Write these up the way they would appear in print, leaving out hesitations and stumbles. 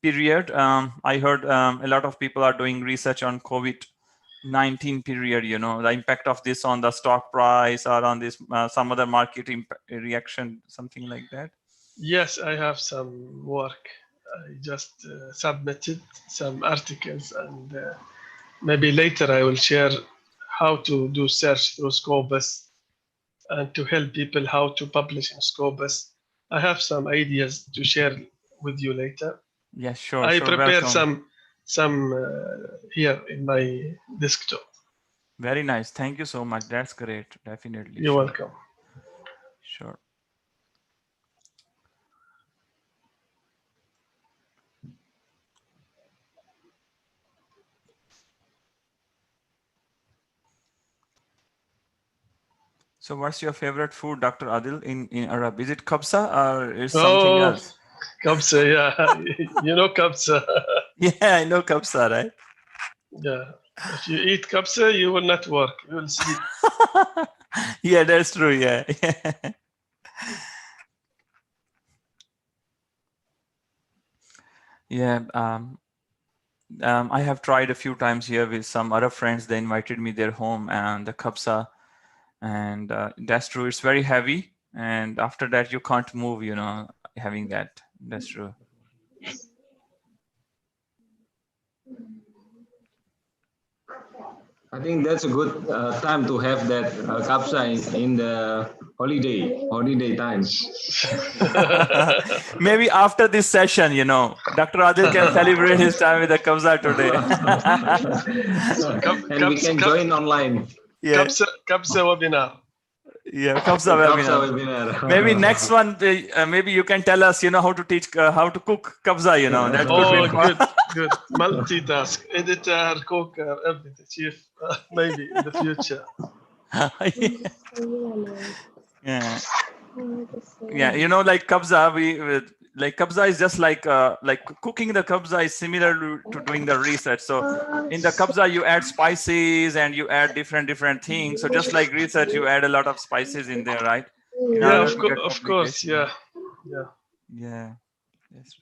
period. I heard a lot of people are doing research on COVID-19 period, the impact of this on the stock price or on this some other market reaction, something like that. Yes, I have some work. I just submitted some articles, and maybe later I will share how to do search through Scopus and to help people how to publish in Scopus. I have some ideas to share with you later. Yes, sure, I sure. prepare Welcome. some here in my desktop. Very nice. Thank you so much. That's great. Definitely. You're Sure. welcome. Sure. So what's your favorite food, Dr. Adil, in Arab? Is it kabsa or is something Oh, else? Kabsa, yeah. You know Kabsa. Yeah, I know kabsa, right? Yeah. If you eat Kabsa, you will not work. You will sleep. Yeah, that's true. Yeah. Yeah. I have tried a few times here with some other friends. They invited me their home and the kabsa, and that's true. It's very heavy, and after that you can't move. Having that. That's true. I think that's a good time to have that kapsa in the holiday time. Maybe after this session, Dr. Adil can celebrate his time with the kabsa today. So, And we can join online. Yeah. Kabsa webinar. Yeah, kabsa Kapsa webinar. webinar. Maybe next one, maybe you can tell us, how to teach, how to cook kabsa. That could Oh, be fun. good. Multitask, editor, cooker, everything. Chief, maybe in the future. Yeah. Yeah, like kabsa, like kabsa is just like cooking the kabsa is similar to doing the research. So in the kabsa you add spices and you add different things. So just like research, you add a lot of spices in there, right? In Yeah, order to get of course. publication. Yeah. Yeah. That's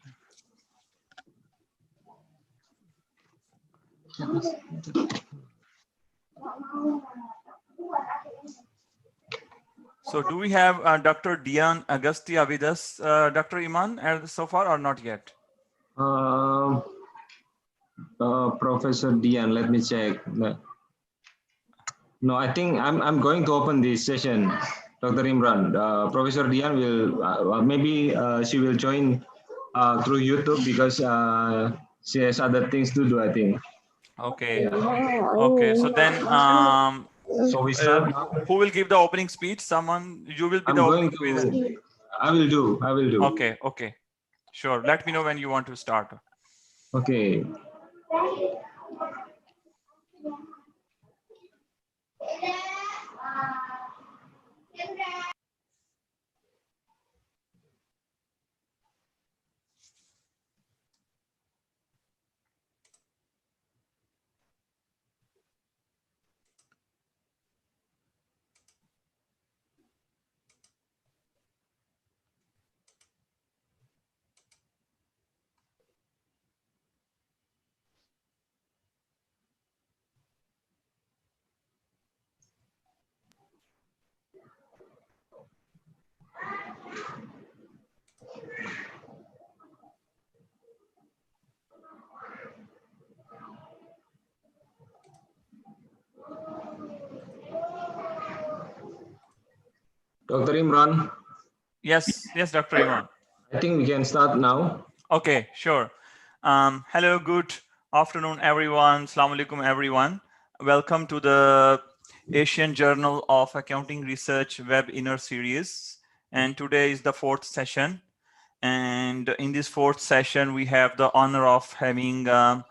So do we have Dr. Dian Agustia with us, Dr. Iman, so far or not yet? Professor Dian, let me check. No, I think I'm going to open this session, Dr. Imran. Professor Dian will maybe she will join through YouTube because she has other things to do, I think. Okay. Okay. So then, So we start now. who will give the opening speech? Someone, you will be the I'm going opening speech. to. I will do. Okay. Okay. Sure. Let me know when you want to start. Okay. Dr. Imran. Yes. Yes, Dr. Iman. I think we can start now. Okay. Sure. Hello. Good afternoon, everyone. Assalamu alaikum, everyone. Welcome to the Asian Journal of Accounting Research webinar series. And today is the fourth session. And in this fourth session, we have the honor of having a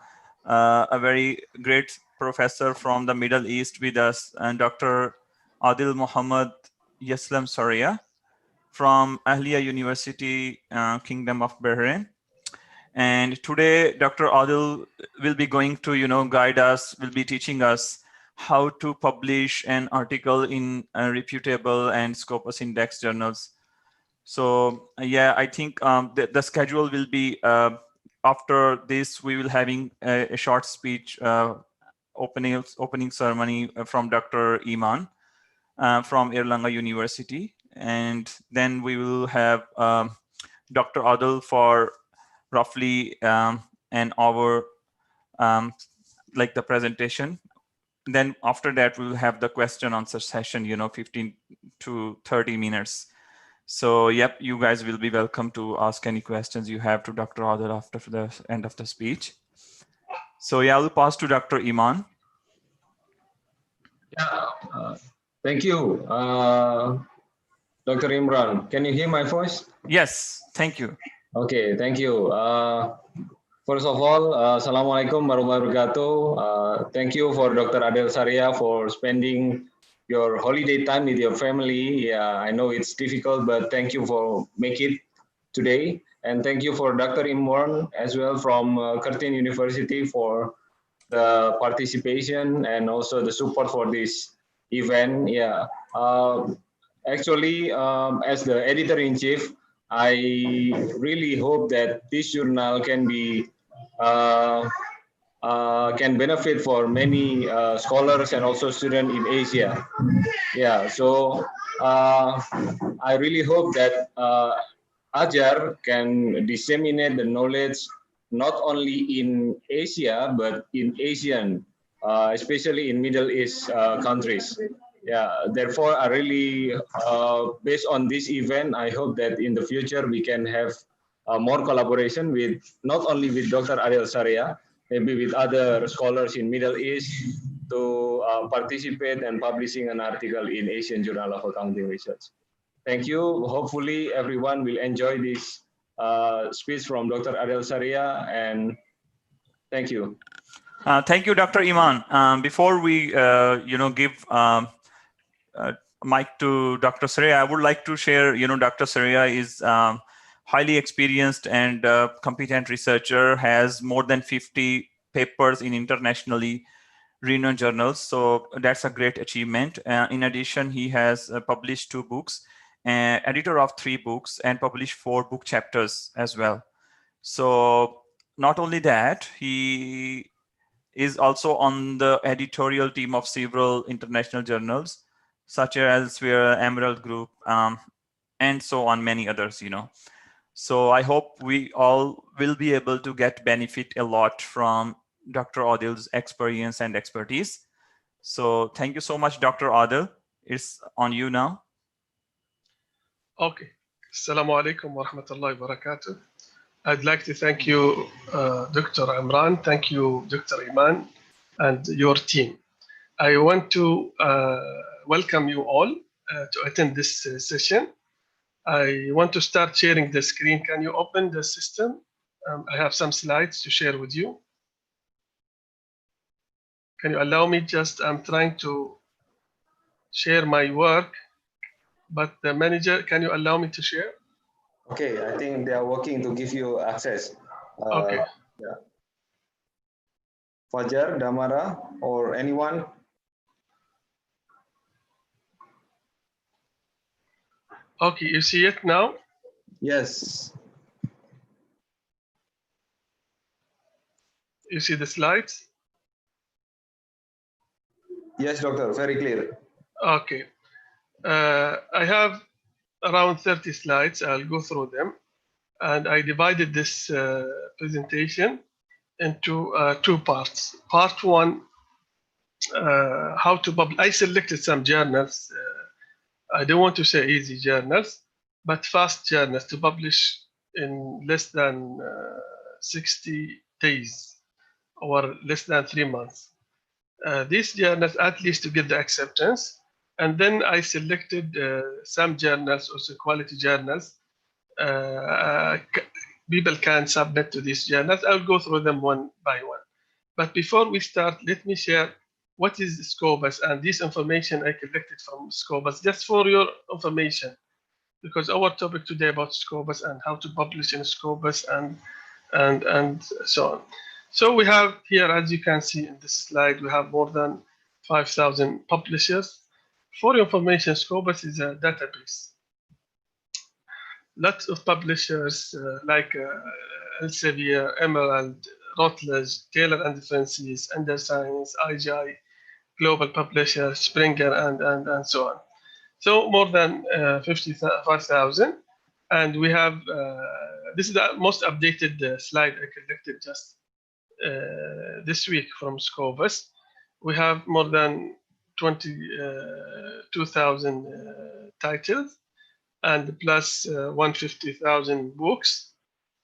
very great professor from the Middle East with us, and Dr. Adil Muhammad Yaslam Soria from Ahliya University, Kingdom of Bahrain. And today, Dr. Adil will be going to, guide us, will be teaching us how to publish an article in reputable and Scopus Index journals. So yeah, I think the schedule will be after this, we will having a short speech, opening ceremony from Dr. Iman from Erlanger University. And then we will have Dr. Adil for roughly an hour, like the presentation. Then after that, we'll have the question answer session, 15 to 30 minutes. So, yep, you guys will be welcome to ask any questions you have to Dr. Adil after the end of the speech. So, yeah, I'll pass to Dr. Iman. Yeah, thank you, Dr. Imran. Can you hear my voice? Yes, thank you. Okay, thank you. First of all, Assalamualaikum warahmatullahi wabarakatuh. Thank you for Dr. Adel Saria for spending your holiday time with your family. Yeah, I know it's difficult, but thank you for making it today. And thank you for Dr. Imran as well from Curtin University for the participation and also the support for this event. Yeah, actually, as the editor-in-chief, I really hope that this journal can be can benefit for many scholars and also students in Asia. Yeah, so I really hope that Ajar can disseminate the knowledge not only in Asia but in Asian, especially in Middle East countries. Yeah, therefore, I really, based on this event, I hope that in the future we can have more collaboration with not only with Dr. Adel Saria, maybe with other scholars in Middle East to participate and publishing an article in Asian Journal of Accounting Research. Thank you. Hopefully everyone will enjoy this speech from Dr. Adel Saria, and thank you. Thank you, Dr. Iman. Before we, give mic to Dr. Saria, I would like to share, Dr. Saria is highly experienced and competent researcher, has more than 50 papers in internationally renowned journals. So that's a great achievement. In addition, he has published 2 books, editor of 3 books, and published 4 book chapters as well. So not only that, he is also on the editorial team of several international journals, such as Elsevier, Emerald Group, and so on, many others, So I hope we all will be able to get benefit a lot from Dr. Adil's experience and expertise. So thank you so much, Dr. Adil. It's on you now. Okay. Assalamu alaikum wa rahmatullahi wa barakatuh. I'd like to thank you, Dr. Imran. Thank you, Dr. Iman, and your team. I want to welcome you all to attend this session. I want to start sharing the screen. Can you open the system? I have some slides to share with you. Can you allow me I'm trying to share my work, but the manager, can you allow me to share? Okay, I think they are working to give you access. Okay. Yeah. Fajar, Damara, or anyone? Okay, you see it now? Yes. You see the slides? Yes, doctor, very clear. Okay. I have around 30 slides. I'll go through them. And I divided this presentation into 2 parts. Part 1, how to publish. I selected some journals. I don't want to say easy journals, but fast journals to publish in less than 60 days or less than 3 months. These journals, at least to get the acceptance. And then I selected some journals, also quality journals. People can submit to these journals. I'll go through them one by one. But before we start, let me share what is Scopus and this information I collected from Scopus, just for your information, because our topic today about Scopus and how to publish in Scopus and so on. So we have here, as you can see in this slide, we have more than 5,000 publishers. For your information, Scopus is a database. Lots of publishers like Elsevier, Emerald, Routledge, Taylor and Francis, Underscience, IGI, Global Publisher, Springer, and so on. So more than 55,000. And we have, this is the most updated slide I collected just this week from Scopus. We have more than 22,000 titles and plus 150,000 books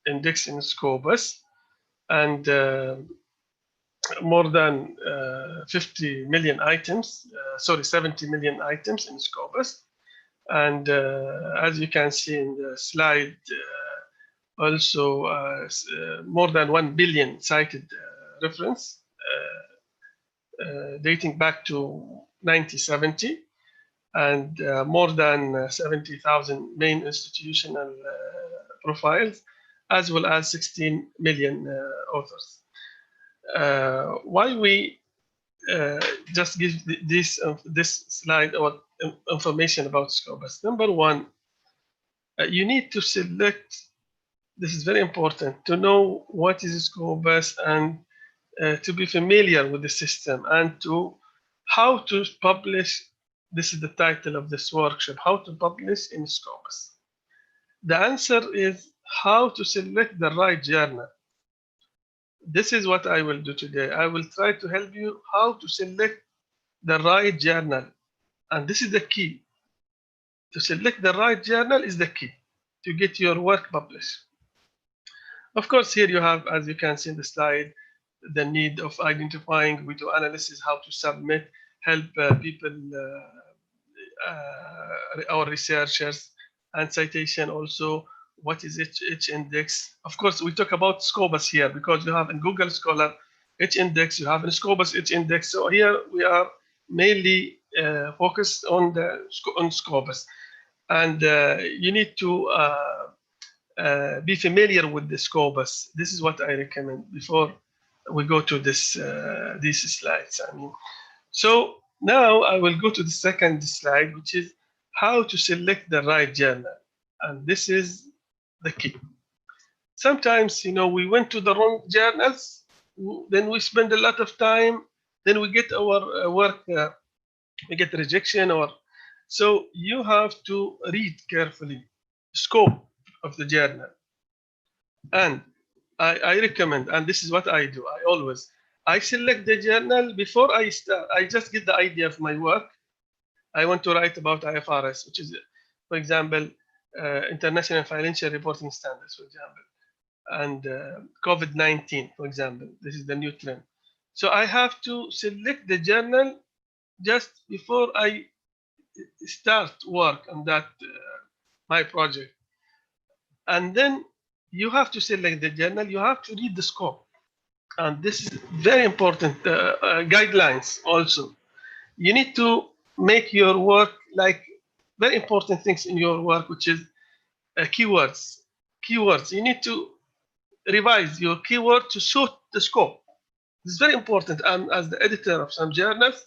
indexed in Scopus, and more than 50 million items, 70 million items in Scopus. And as you can see in the slide, also more than 1 billion cited reference dating back to 1970, and more than 70,000 main institutional profiles, as well as 16 million authors. Why we just give this slide or information about Scopus? Number one, you need to select. This is very important to know what is Scopus and to be familiar with the system and to how to publish. This is the title of this workshop: how to publish in Scopus. The answer is how to select the right journal. This is what I will do today. I will try to help you how to select the right journal. And this is the key. To select the right journal is the key to get your work published. Of course, here you have, as you can see in the slide, the need of identifying, we do analysis, how to submit, help people, our researchers, and citation also. What is each index? Of course, we talk about Scopus here because you have in Google Scholar each index, you have in Scopus each index. So here we are mainly focused on Scopus, and you need to be familiar with the Scopus. This is what I recommend before we go to this these slides. So now I will go to the second slide, which is how to select the right journal, and this is the key. Sometimes, we went to the wrong journals, then we spend a lot of time, then we get our work, we get rejection, or so you have to read carefully scope of the journal. And I recommend, and this is what I do, I select the journal before I start. I just get the idea of my work. I want to write about IFRS, which is, for example, International Financial Reporting Standards, for example, and COVID-19, for example. This is the new trend. So I have to select the journal just before I start work on that, my project. And then you have to select the journal, you have to read the scope. And this is very important, guidelines also. You need to make your work like very important things in your work, which is keywords. Keywords. You need to revise your keyword to suit the scope. This is very important. And as the editor of some journals,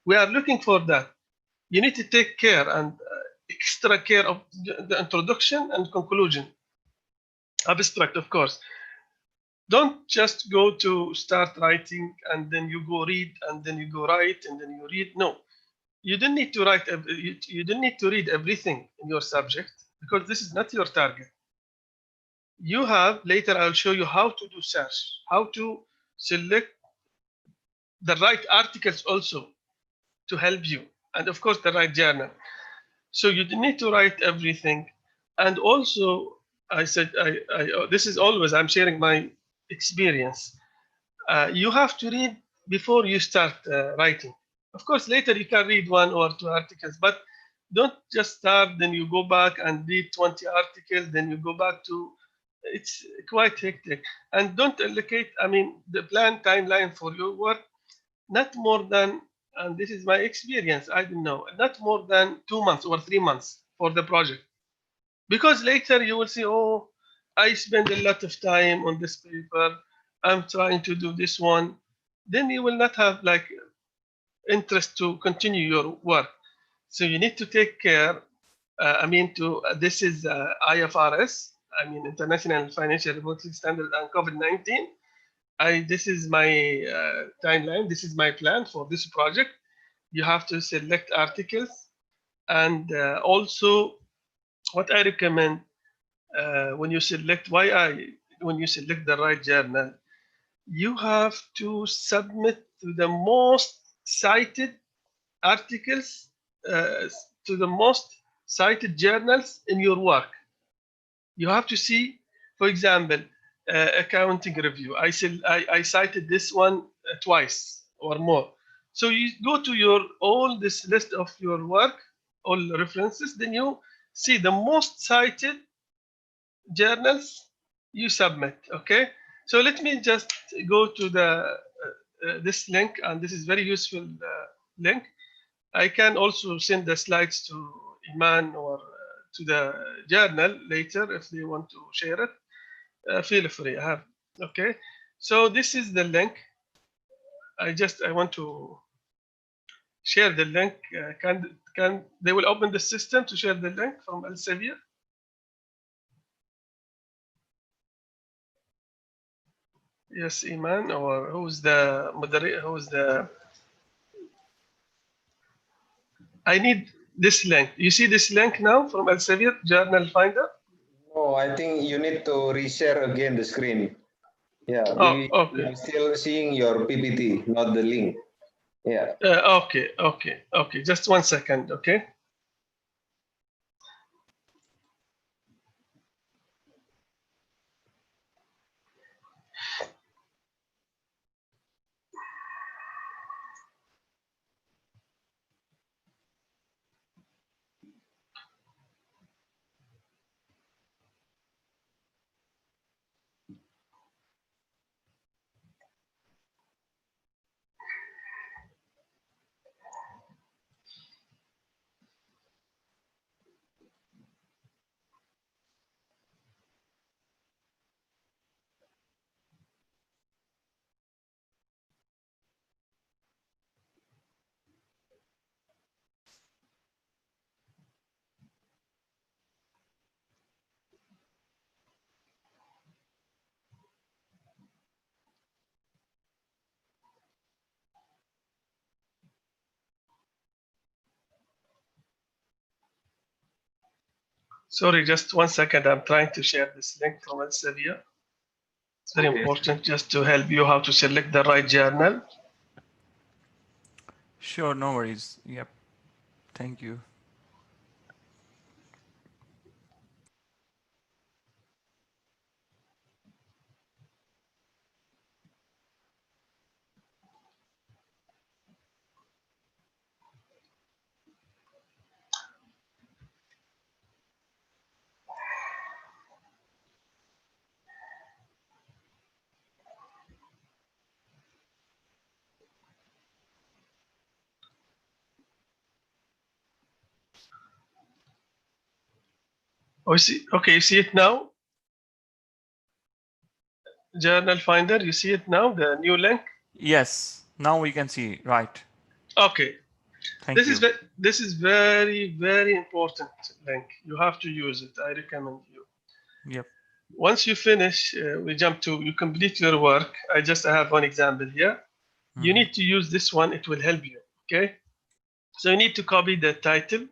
we are looking for that. You need to take care and extra care of the introduction and conclusion. Abstract, of course. Don't just go to start writing and then you go read and then you go write and then you read. No. You don't need to write. You don't need to read everything in your subject because this is not your target. You have later. I'll show you how to do search, how to select the right articles also to help you, and of course the right journal. So you don't need to write everything. And also, I said, this is always I'm sharing my experience. You have to read before you start writing. Of course, later you can read 1 or 2 articles, but don't just start, then you go back and read 20 articles, then you go back to, it's quite hectic. And don't allocate, the planned timeline for your work, not more than, and this is my experience, I don't know, not more than 2 months or 3 months for the project. Because later you will see, oh, I spend a lot of time on this paper, I'm trying to do this one. Then you will not have interest to continue your work. So you need to take care. This is IFRS. I mean, International Financial Reporting Standard and COVID-19. This is my timeline. This is my plan for this project. You have to select articles, and also what I recommend when you select when you select the right journal, you have to submit to the most cited articles, to the most cited journals in your work. You have to see, for example, accounting review. I cited this one twice or more. So you go to your all this list of your work, all references, then you see the most cited journals you submit. Okay. So let me just go to the this link, and this is very useful link. I can also send the slides to Iman or to the journal later if they want to share it. Feel free. Okay. So this is the link. I want to share the link. Can they will open the system to share the link from Elsevier? Yes, Iman, or who's the moderator? Who's the? I need this link. You see this link now from Elsevier Journal Finder? Oh, I think you need to reshare again the screen. Yeah, Oh, okay. we are still seeing your PPT, not the link. Yeah. Okay. Just 1 second, okay? Sorry, just 1 second. I'm trying to share this link from Elsevier. It's very important just to help you how to select the right journal. Sure, no worries. Yep. Thank you. Oh, okay, you see it now? Journal Finder, you see it now, the new link? Yes, now we can see, right. Okay. Thank you. This is very, very important link. You have to use it. I recommend you. Yep. Once you finish, we jump to, you complete your work. I have one example here. You need to use this one. It will help you, okay? So you need to copy the title.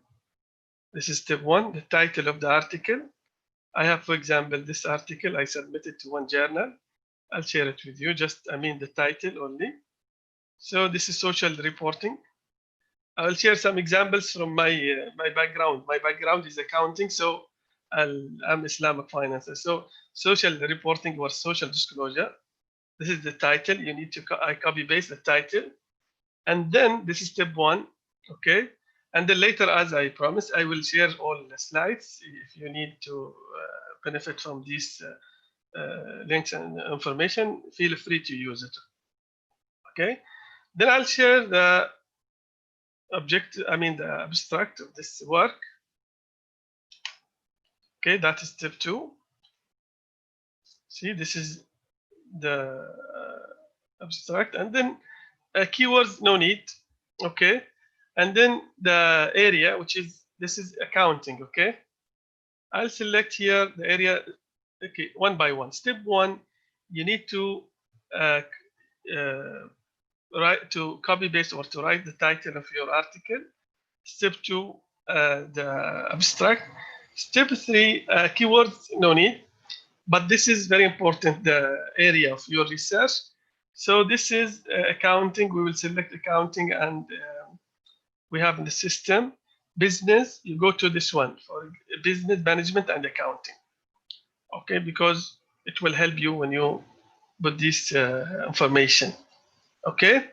This is step one, the title of the article. I have, for example, this article, I submitted to one journal. I'll share it with you, the title only. So this is social reporting. I will share some examples from my background. My background is accounting, so I'm Islamic finance. So social reporting or social disclosure. This is the title. You need to I copy paste the title, and then this is step one. Okay, and then later, as I promised, I will share all the slides. If you need to benefit from these links and information, feel free to use it. Okay, then I'll share the the abstract of this work. Okay, that is step two. See, this is the abstract, and then keywords, no need. Okay, and then the area, which is, this is accounting. Okay, I'll select here the area Okay, one by one. Step one, you need to write, to copy paste or to write the title of your article. Step two, the abstract. Step three, keywords, no need. But this is very important, the area of your research. So this is accounting. We will select accounting, and we have in the system business. You go to this one for business management and accounting. Okay, because it will help you when you put this information. Okay,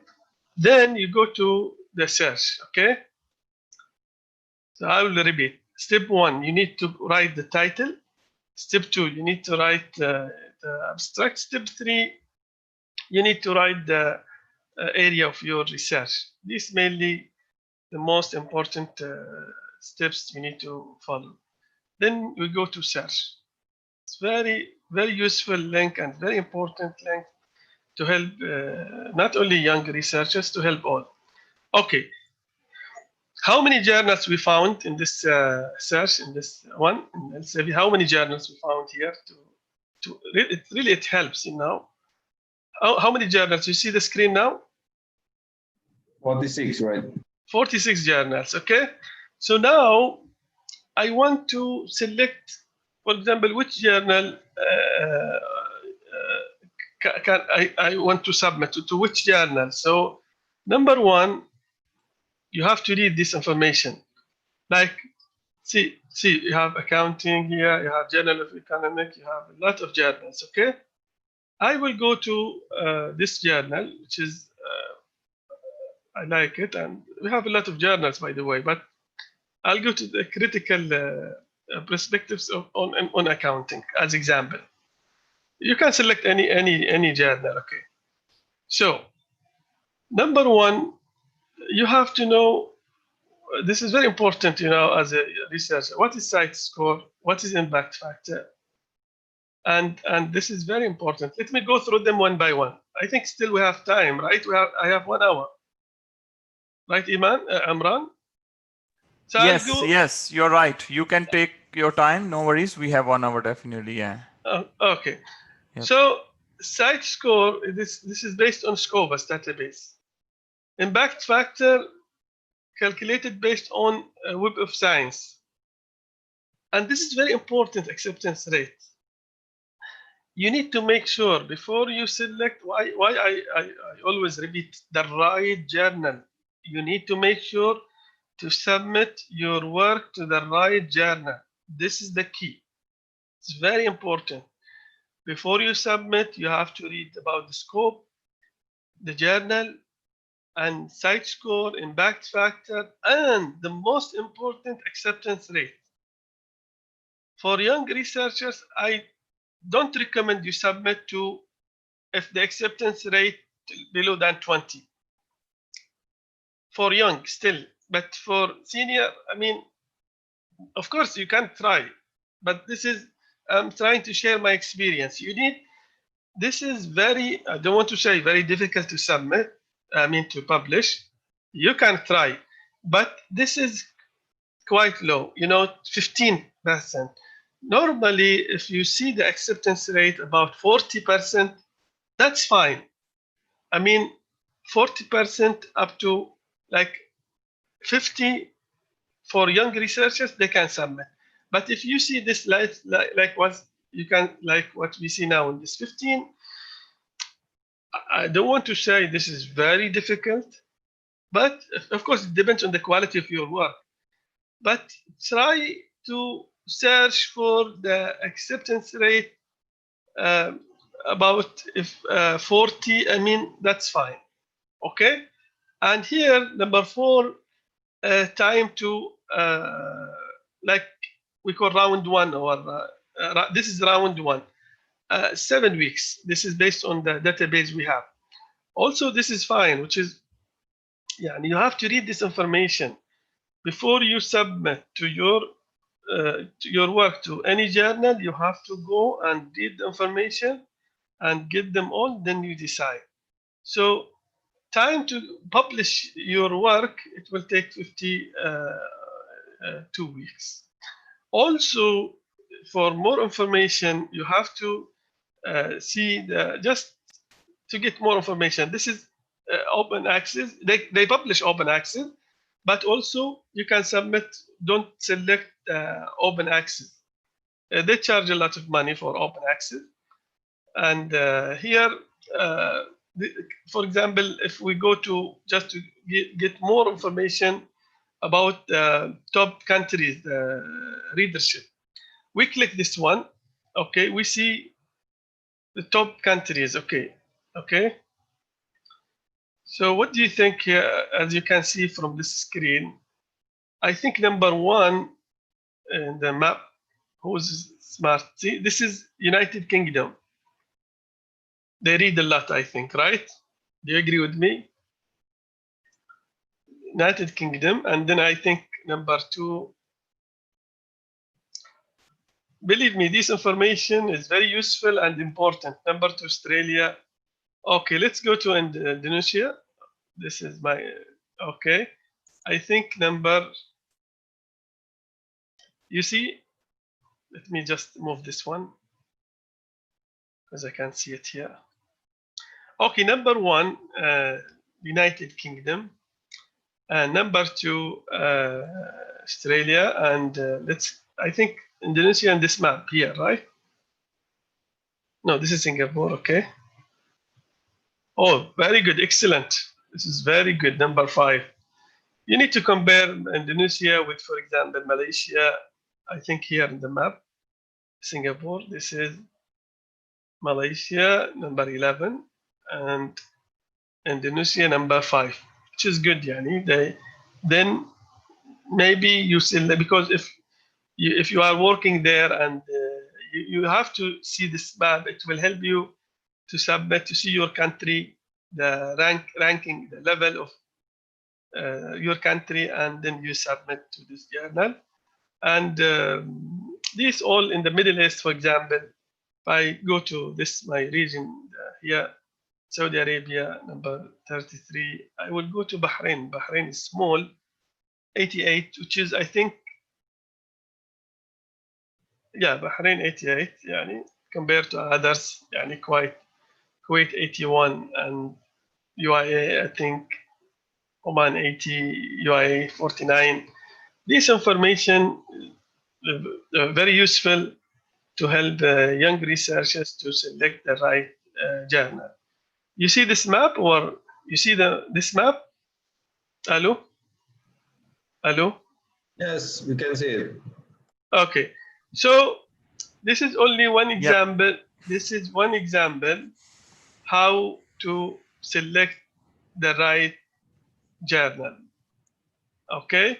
then you go to the search. Okay, so I will repeat. Step one, you need to write the title. Step two, you need to write the abstract. Step three, you need to write the area of your research. These mainly the most important steps you need to follow. Then we go to search. It's very, very useful link and very important link to help not only young researchers, to help all. Okay, how many journals we found in this search, in this one? Let's say how many journals we found here it helps, you know. How many journals? You see the screen now? 46, right? 46 journals, okay? So now I want to select, for example, which journal can I want to submit to which journal. So number one, you have to read this information. Like, see, you have accounting here, you have Journal of Economic, you have a lot of journals, okay? I will go to this journal, which is, I like it, and we have a lot of journals, by the way, but I'll go to the critical perspectives on accounting as example. You can select any journal, okay? So, number one, you have to know, this is very important, you know, as a researcher, what is site score, what is impact factor, and this is very important. Let me go through them one by one. I think still we have time, right? I have 1 hour, right, Amran? So Yes, I'll go. yes, you're right. You can take your time. No worries. We have 1 hour definitely. Yeah. Okay. Yep. So site score, this is based on Scopus database. Impact factor calculated based on Web of Science. And this is very important, acceptance rate. You need to make sure before you select, why I always repeat, the right journal. You need to make sure to submit your work to the right journal. This is the key. It's very important. Before you submit, you have to read about the scope, the journal, and site score, impact factor, and the most important, acceptance rate. For young researchers, I don't recommend you submit to if the acceptance rate below than 20. For young still, but for senior, I mean, of course you can try, but this is, I'm trying to share my experience. You need, this is very, I don't want to say very difficult to submit, I mean to publish. You can try, but this is quite low, you know, 15%. Normally, if you see the acceptance rate about 40%, that's fine. I mean, 40% up to like 50 for young researchers, they can submit. But if you see this like what you can, like what we see now in this 15, I don't want to say this is very difficult, but of course it depends on the quality of your work. But try to search for the acceptance rate about if 40. I mean, that's fine. Okay. And here, number 4, time to like we call round 1, or this is round 1. 7 weeks. This is based on the database we have. Also, this is fine, which is, yeah, you have to read this information before you submit to your work to any journal. You have to go and read the information and get them all, then you decide. So time to publish your work, it will take 52 weeks. Also, for more information, you have to see just to get more information. This is open access. They publish open access, but also you can submit. Don't select open access. They charge a lot of money for open access. And here, for example, if we go to just to get more information about top countries readership, we click this one. Okay, we see the top countries. Okay. So what do you think here? As you can see from this screen, I think number one in the map, who's smart? See, this is United Kingdom. They read a lot, I think, right? Do you agree with me? United Kingdom, and then I think number two. Believe me, this information is very useful and important. Number two, Australia. Okay, let's go to Indonesia. This is my, okay. I think number, you see, let me just move this one because I can't see it here. Okay, number one, United Kingdom. And number two, Australia. And I think Indonesia on this map here, right? No, this is Singapore, okay. Oh, very good, excellent. This is very good, number five. You need to compare Indonesia with, for example, Malaysia. I think here in the map, Singapore, this is Malaysia, number 11, and Indonesia, number 5, which is good, yani. Then maybe you select, because if you are working there and you have to see this map, it will help you to submit, to see your country, the ranking, the level of your country, and then you submit to this journal. And these all in the Middle East, for example, if I go to this, my region here, Saudi Arabia, number 33, I will go to Bahrain. Bahrain is small, 88, which is, I think, yeah, Bahrain 88, yani, compared to others, yani, quite Kuwait 81, and UAE, I think, Oman 80, UAE 49. This information very useful to help young researchers to select the right journal. You see this map, or you see this map? Hello? Hello? Yes, we can see it. Okay, so this is only one example. Yep. This is one example how to select the right journal. Okay,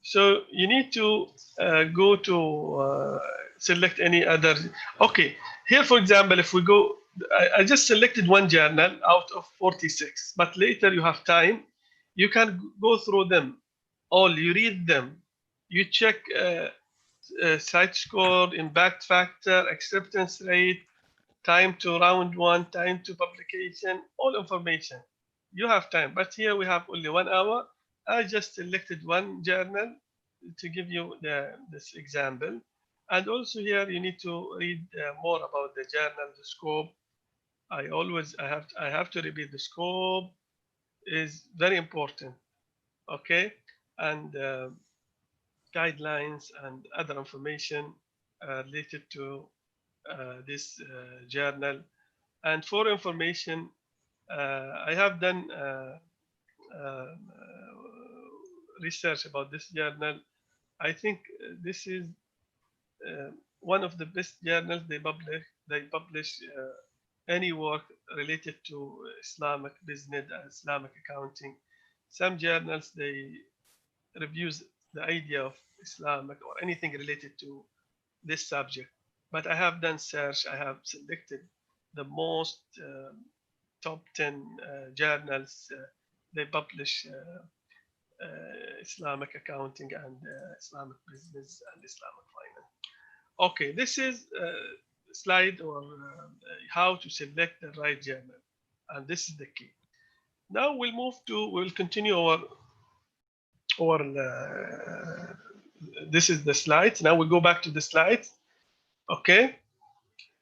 so you need to go to select any other. Okay, here, for example, if we go, I just selected one journal out of 46, but later you have time, you can go through them all, you read them, you check site score, impact factor, acceptance rate, time to round one, time to publication, all information. You have time, but here we have only 1 hour. I just selected one journal to give you this example. And also here you need to read more about the journal, the scope. I have to repeat, the scope is very important, okay? And guidelines and other information related to this journal. And for information, I have done research about this journal. I think this is one of the best journals they publish any work related to Islamic business and Islamic accounting. Some journals, they reviews the idea of Islamic or anything related to this subject. But I have done search. I have selected the most top 10 journals. They publish Islamic accounting and Islamic business and Islamic finance. Okay, this is a slide on how to select the right journal, and this is the key. Now we'll continue this is the slides. Now we'll go back to the slides. Okay.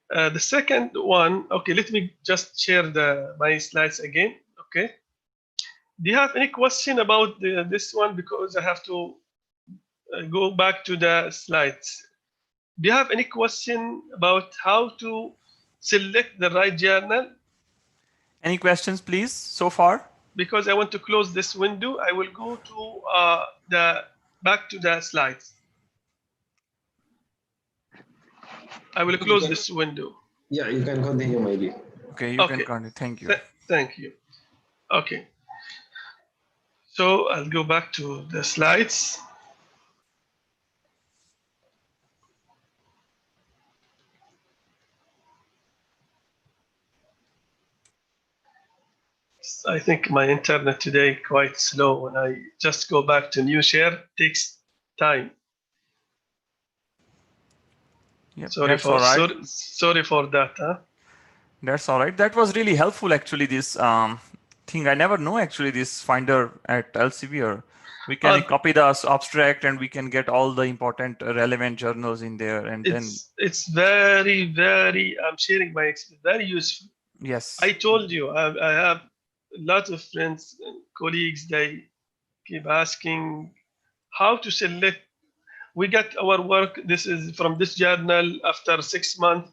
The second one, okay, let me just share my slides again. Okay. Do you have any question about this one? Because I have to go back to the slides. Do you have any question about how to select the right journal? Any questions, please, so far? Because I want to close this window, I will go to back to the slides. I will close this window. Yeah, you can continue maybe. Okay, you can Okay. continue. Thank you. Thank you. Okay. So I'll go back to the slides. I think my internet today quite slow. When I just go back to new share, takes time. Yep, Sorry that's for all right. sorry for that. Huh? That's all right. That was really helpful, actually. This thing I never know. Actually, this Finder at Elsevier, we can copy the abstract and we can get all the important relevant journals in there, and then it's very I'm sharing my experience. Very useful. yes, I told you I have a lot of friends and colleagues. They keep asking how to select. We get our work. This is from this journal after 6 months.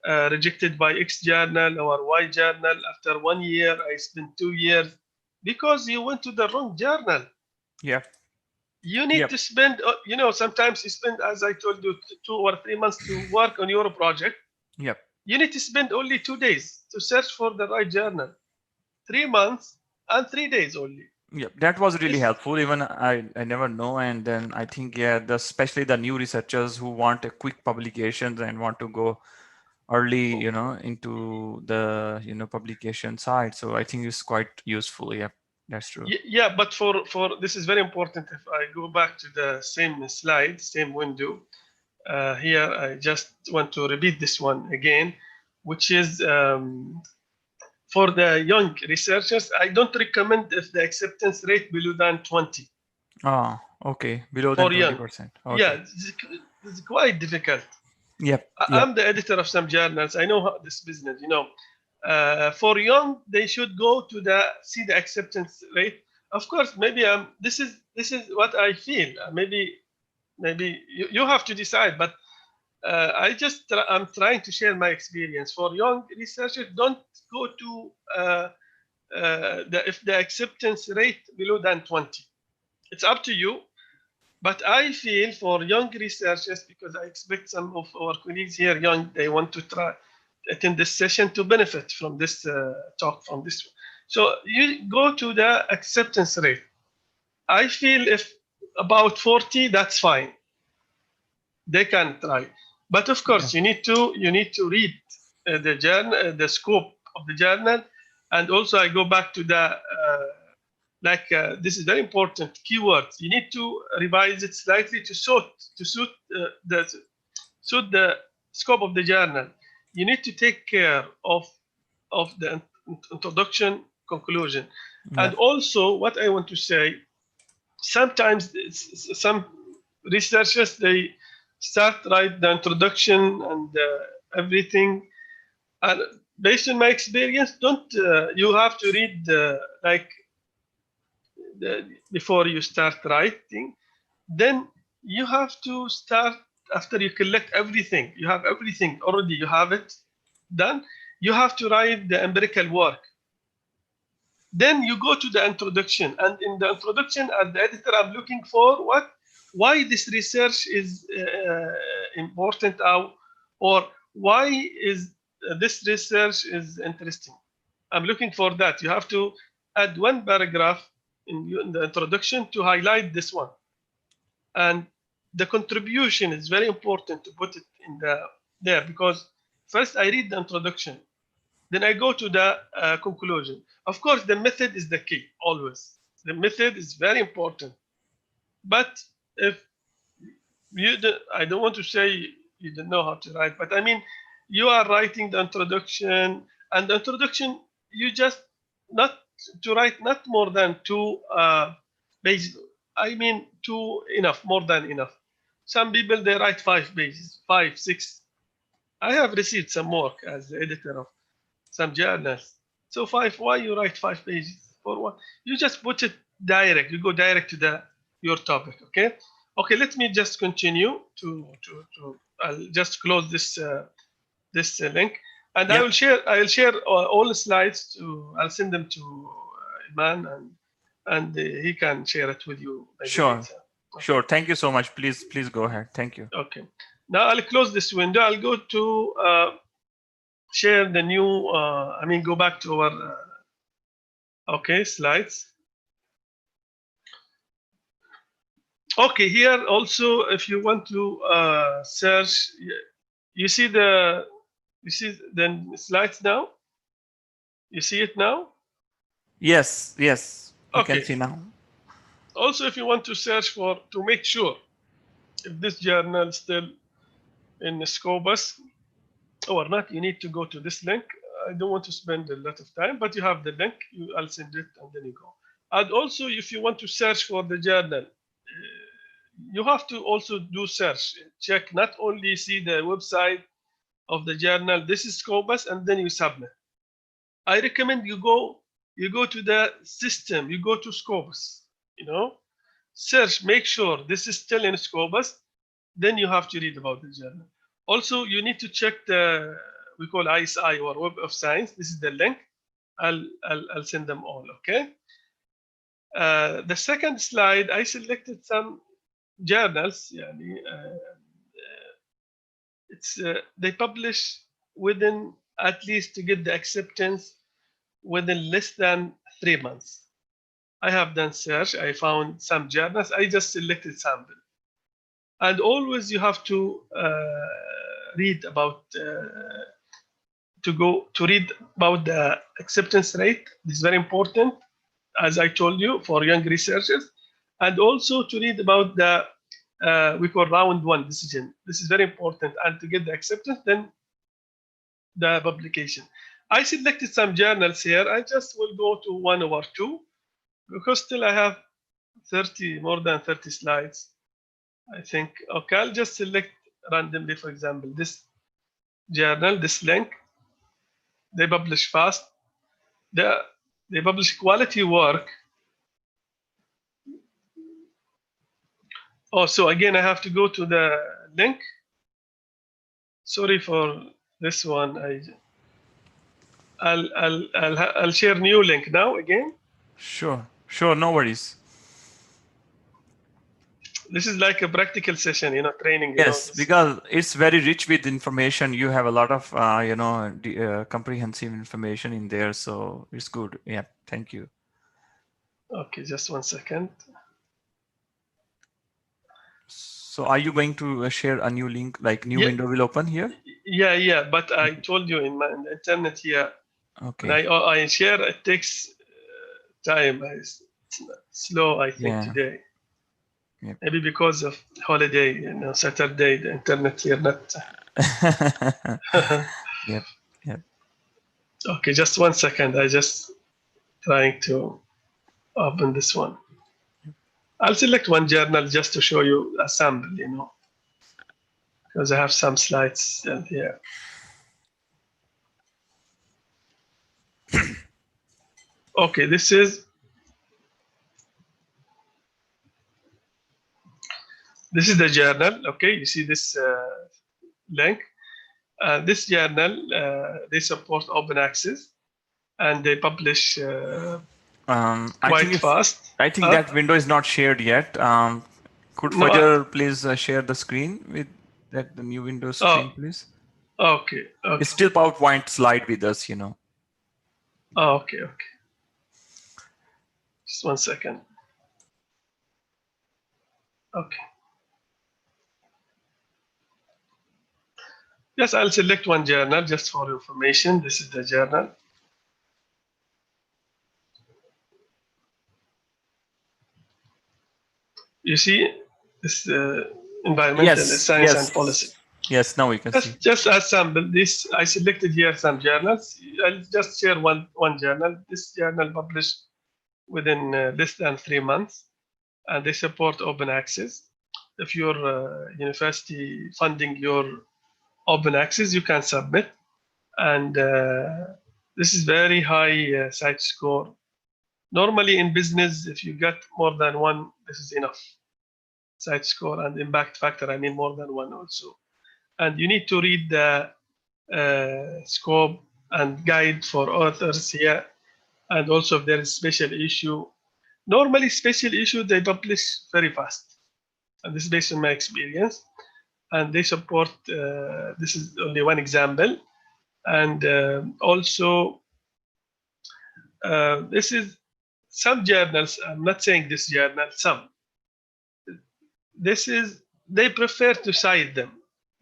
Rejected by X journal or Y journal. After 1 year, I spent 2 years because you went to the wrong journal. yeah, You need to spend, sometimes you spend, as I told you, 2 or 3 months to work on your project. yep. You need to spend only 2 days to search for the right journal. 3 months and 3 days only. Yeah, that was really helpful. Even I never know, and then I think especially the new researchers who want a quick publications and want to go early, into the publication side. So I think it's quite useful. Yeah, that's true. Yeah, but for this is very important. If I go back to the same slide, same window, here I just want to repeat this one again, which is for the young researchers. I don't recommend if the acceptance rate below than 20. Ah, okay, below than 20%. Okay. Yeah, it's quite difficult. Yep. I'm the editor of some journals. I know how this business. For young, they should go to see the acceptance rate. Of course, maybe this is what I feel. Maybe you have to decide. But I'm trying to share my experience. For young researchers, don't go to if the acceptance rate below than 20. It's up to you. But I feel for young researchers, because I expect some of our colleagues here young, they want to try attend this session to benefit from this talk from this one. So you go to the acceptance rate. I feel if about 40, that's fine. They can try. But of course, you need to read the journal, the scope of the journal, and also I go back to the this is very important keywords. You need to revise it slightly to suit the scope of the journal. You need to take care of the introduction, conclusion, and also what I want to say. Sometimes some researchers they start write the introduction and everything, and based on my experience, don't you have to read before you start writing. Then you have to start after you collect everything. You have everything already. You have it done. You have to write the empirical work. Then you go to the introduction, and in the introduction, as the editor, I'm looking for why this research is important, or why is this research is interesting. I'm looking for that. You have to add one paragraph in the introduction to highlight this one, and the contribution is very important to put it in there, because first I read the introduction, then I go to the conclusion. Of course, the method is the key always. The method is very important. But if I don't want to say you don't know how to write, but I mean, you are writing the introduction, and the introduction, you just not to write not more than 2 pages. I mean, more than enough. Some people, they write 5 pages, 5, 6. I have received some work as the editor of some journals. So why you write 5 pages for what? You just put it direct. You go direct to your topic. Okay. Okay. Let me just continue to. I'll just close this link, and Yep. I will share all the slides to. I'll send them to Iman, and he can share it with you maybe Sure. later. Okay. Sure. Thank you so much. Please go ahead. Thank you. Okay. Now I'll close this window. I'll go to share the new. Go back to our okay slides. Okay, here also, if you want to search, you see the slides now. You see it now. Yes. Yes. We Okay. can see now. Also, if you want to search to make sure if this journal is still in Scopus or not, you need to go to this link. I don't want to spend a lot of time, but you have the link. I'll send it, and then you go. And also, if you want to search for the journal, you have to also do search. Check, not only see the website of the journal. This is Scopus, and then you submit. I recommend you go to the system. You go to Scopus. Search, make sure this is still in Scopus. Then you have to read about the journal. Also, you need to check we call ISI or Web of Science. This is the link. I'll send them all. Okay. The second slide, I selected some journals. They publish within, at least to get the acceptance, within less than 3 months. I have done search. I found some journals. I just selected sample. And always you have to read about read about the acceptance rate. This is very important, as I told you, for young researchers, and also to read about the we call round 1 decision. This is very important, and to get the acceptance, then the publication. I selected some journals here. I just will go to 1 or 2 because still I have more than 30 slides, I think. Okay, I'll just select randomly, for example, this journal, this link. They publish fast. They publish quality work. Oh, so again, I have to go to the link. Sorry for this one. I'll share new link now again. Sure. No worries. This is like a practical session, training. Yes, because it's very rich with information. You have a lot of, comprehensive information in there. So it's good. Yeah. Thank you. Okay, just 1 second. So are you going to share a new link, like new window will open here? Yeah. But I told you in the internet here. Okay. When I share, it takes time. It's slow, I think, today. Yep. Maybe because of holiday, Saturday, the internet here not. Yep. Okay, just 1 second. I just trying to open this one. I'll select one journal just to show you a sample, because I have some slides still here. Okay, this is the journal. Okay, you see this link. This journal, they support open access, and they publish quite fast. I think that window is not shared yet. Could Fajar please share the screen with the new window screen, please? Okay. It's still PowerPoint slide with us, Okay. Just 1 second. Okay. Yes, I'll select one journal just for information. This is the journal. You see this environmental science and policy. Yes, now we can see. Just as sample, this I selected here some journals. I'll just share one journal. This journal published within less than 3 months, and they support open access. If your university funding your open access, you can submit. And this is very high site score. Normally in business, if you get more than one, this is enough. Site score and impact factor, I mean more than one also. And you need to read the scope and guide for authors here. And also if there is special issue. Normally special issue, they publish very fast. And this is based on my experience. And they support, this is only one example. And also, this is some journals, I'm not saying this journal, some. This is, they prefer to cite them.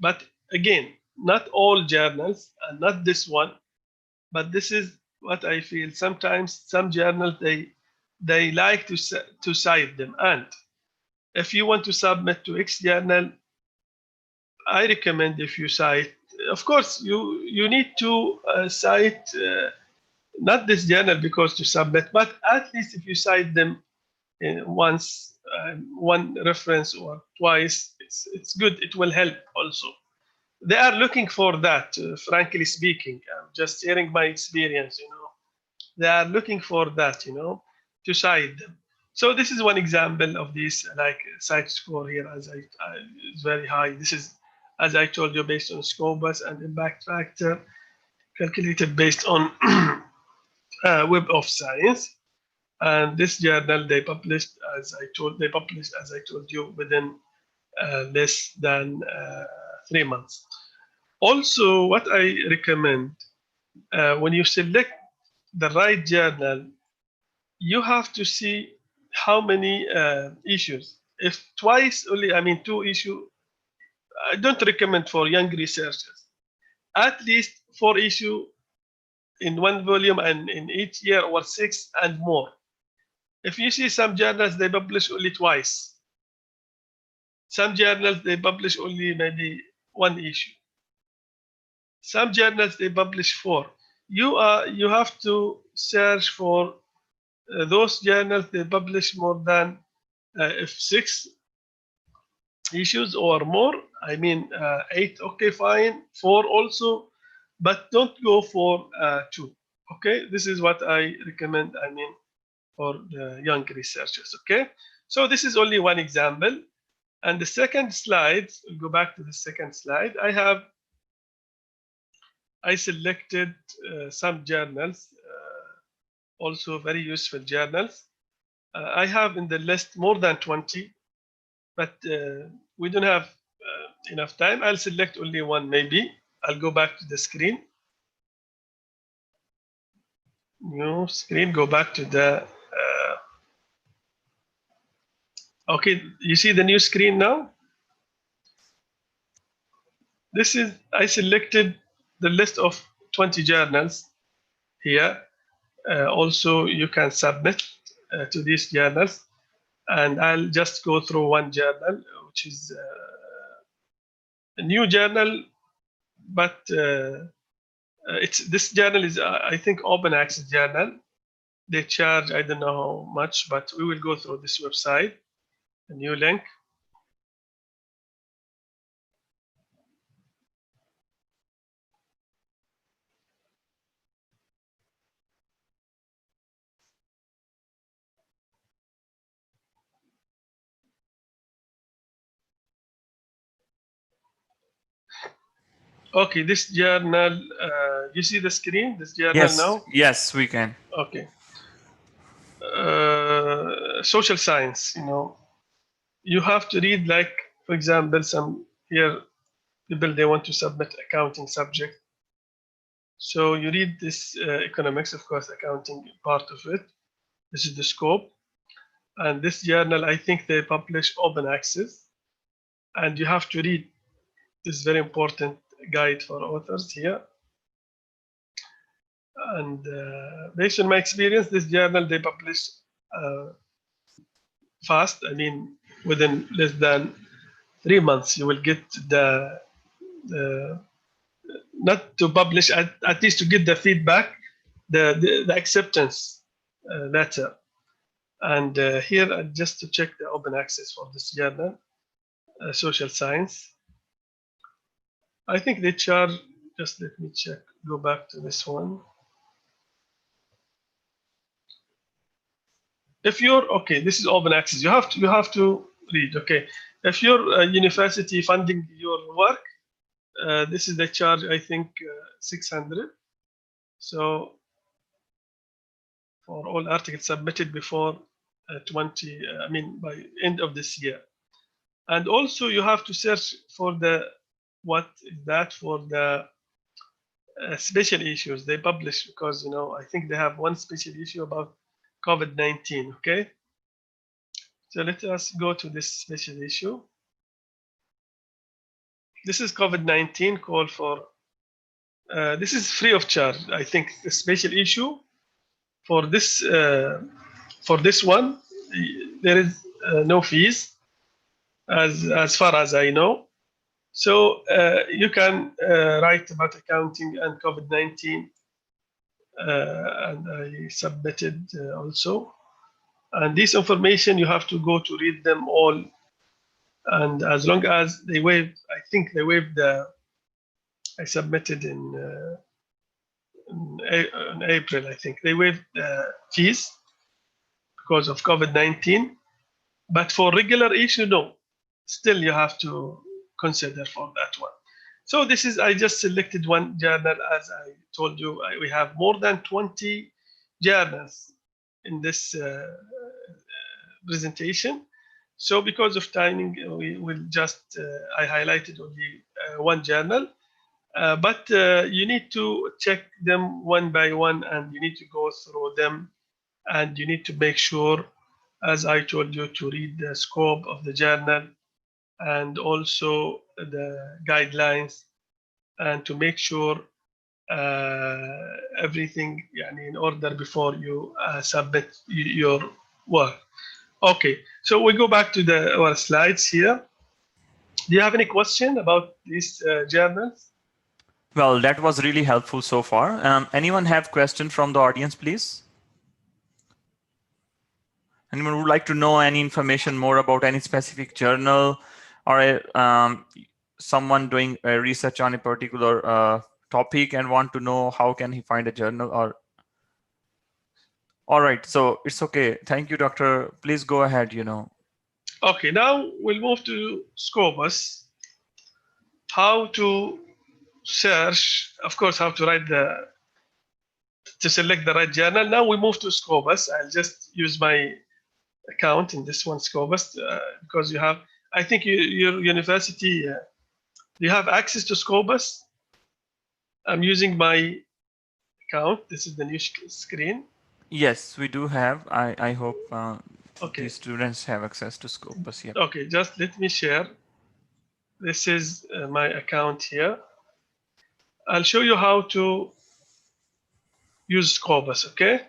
But again, not all journals and not this one, but this is what I feel. Sometimes some journals, they like to cite them. And if you want to submit to X journal, I recommend if you cite, of course, you need to cite not this journal because to submit, but at least if you cite them once, one reference or twice, it's good. It will help also. They are looking for that, frankly speaking. I'm just sharing my experience, They are looking for that, to cite them. So this is one example of this, like site score here, as is very high. This is, as I told you, based on Scopus and impact factor, calculated based on Web of Science. And this journal they published, as I told you, within less than 3 months. Also, what I recommend, when you select the right journal, you have to see how many issues. If twice only, I mean 2 issues, I don't recommend for young researchers. At least 4 issues in one volume and in each year, or 6 and more. If you see some journals, they publish only twice. Some journals, they publish only maybe 1 issue. Some journals, they publish 4. You have to search for those journals, they publish more than if 6 issues or more. I mean 8, okay, fine. 4 also, but don't go for 2. Okay, this is what I recommend. I mean, for the young researchers. Okay, so this is only one example. And the second slide, we'll go back to the second slide. I selected some journals, also very useful journals. I have in the list more than 20, but we don't have enough time. I'll select only one maybe. I'll go back to the screen. New screen, go back to the, okay, you see the new screen now? This is, I selected the list of 20 journals here. Also, you can submit to these journals. And I'll just go through one journal, which is a new journal, but this journal is, I think, open access journal. They charge, I don't know how much, but we will go through this website, a new link. Okay, this journal, you see the screen, this journal now? Yes, we can. Okay. Social science, you have to read, like, for example, some here people, they want to submit accounting subject. So you read this economics, of course, accounting part of it. This is the scope. And this journal, I think they publish open access. And you have to read this very important guide for authors here. And based on my experience, this journal, they publish fast. I mean, within less than 3 months, you will get the not to publish, at least to get the feedback, the acceptance letter. And here, just to check the open access for this journal, social science. I think they charge, just let me check, go back to this one. If you're, okay, this is open access. You have to read, okay. If your university funding your work, this is the charge, I think 600. So for all articles submitted before by end of this year. And also you have to search for what is that for the special issues they publish, because I think they have one special issue about COVID-19. Okay, so let us go to this special issue. This is COVID-19 call for. This is free of charge. I think the special issue for this one, there is no fees, as far as I know. So you can write about accounting and COVID-19, and I submitted also. And this information, you have to go to read them all. And as long as they waive, I think they waived I submitted in April, I think. They waived the fees because of COVID-19. But for regular issue, no. Still, you have to consider for that one. So this is, I just selected one journal. As I told you, we have more than 20 journals in this presentation. So because of timing, we will just, I highlighted only one journal. But you need to check them one by one, and you need to go through them, and you need to make sure, as I told you, to read the scope of the journal and also the guidelines, and to make sure everything in order before you submit your work. Okay, so we go back to our slides here. Do you have any question about these journals? Well, that was really helpful so far. Anyone have question from the audience, please? Anyone would like to know any information more about any specific journal, or someone doing research on a particular topic and want to know how can he find a journal? Or all right, so it's okay. Thank you, Doctor. Please go ahead. Okay, now we'll move to Scopus. How to search, of course, how to write to select the right journal. Now we move to Scopus. I'll just use my account in this one, Scopus, because you have, I think your university, you have access to Scopus. I'm using my account. This is the new screen. Yes, we do have. I hope okay. The students have access to Scopus. Yeah. Okay, just let me share. This is my account here. I'll show you how to use Scopus. Okay,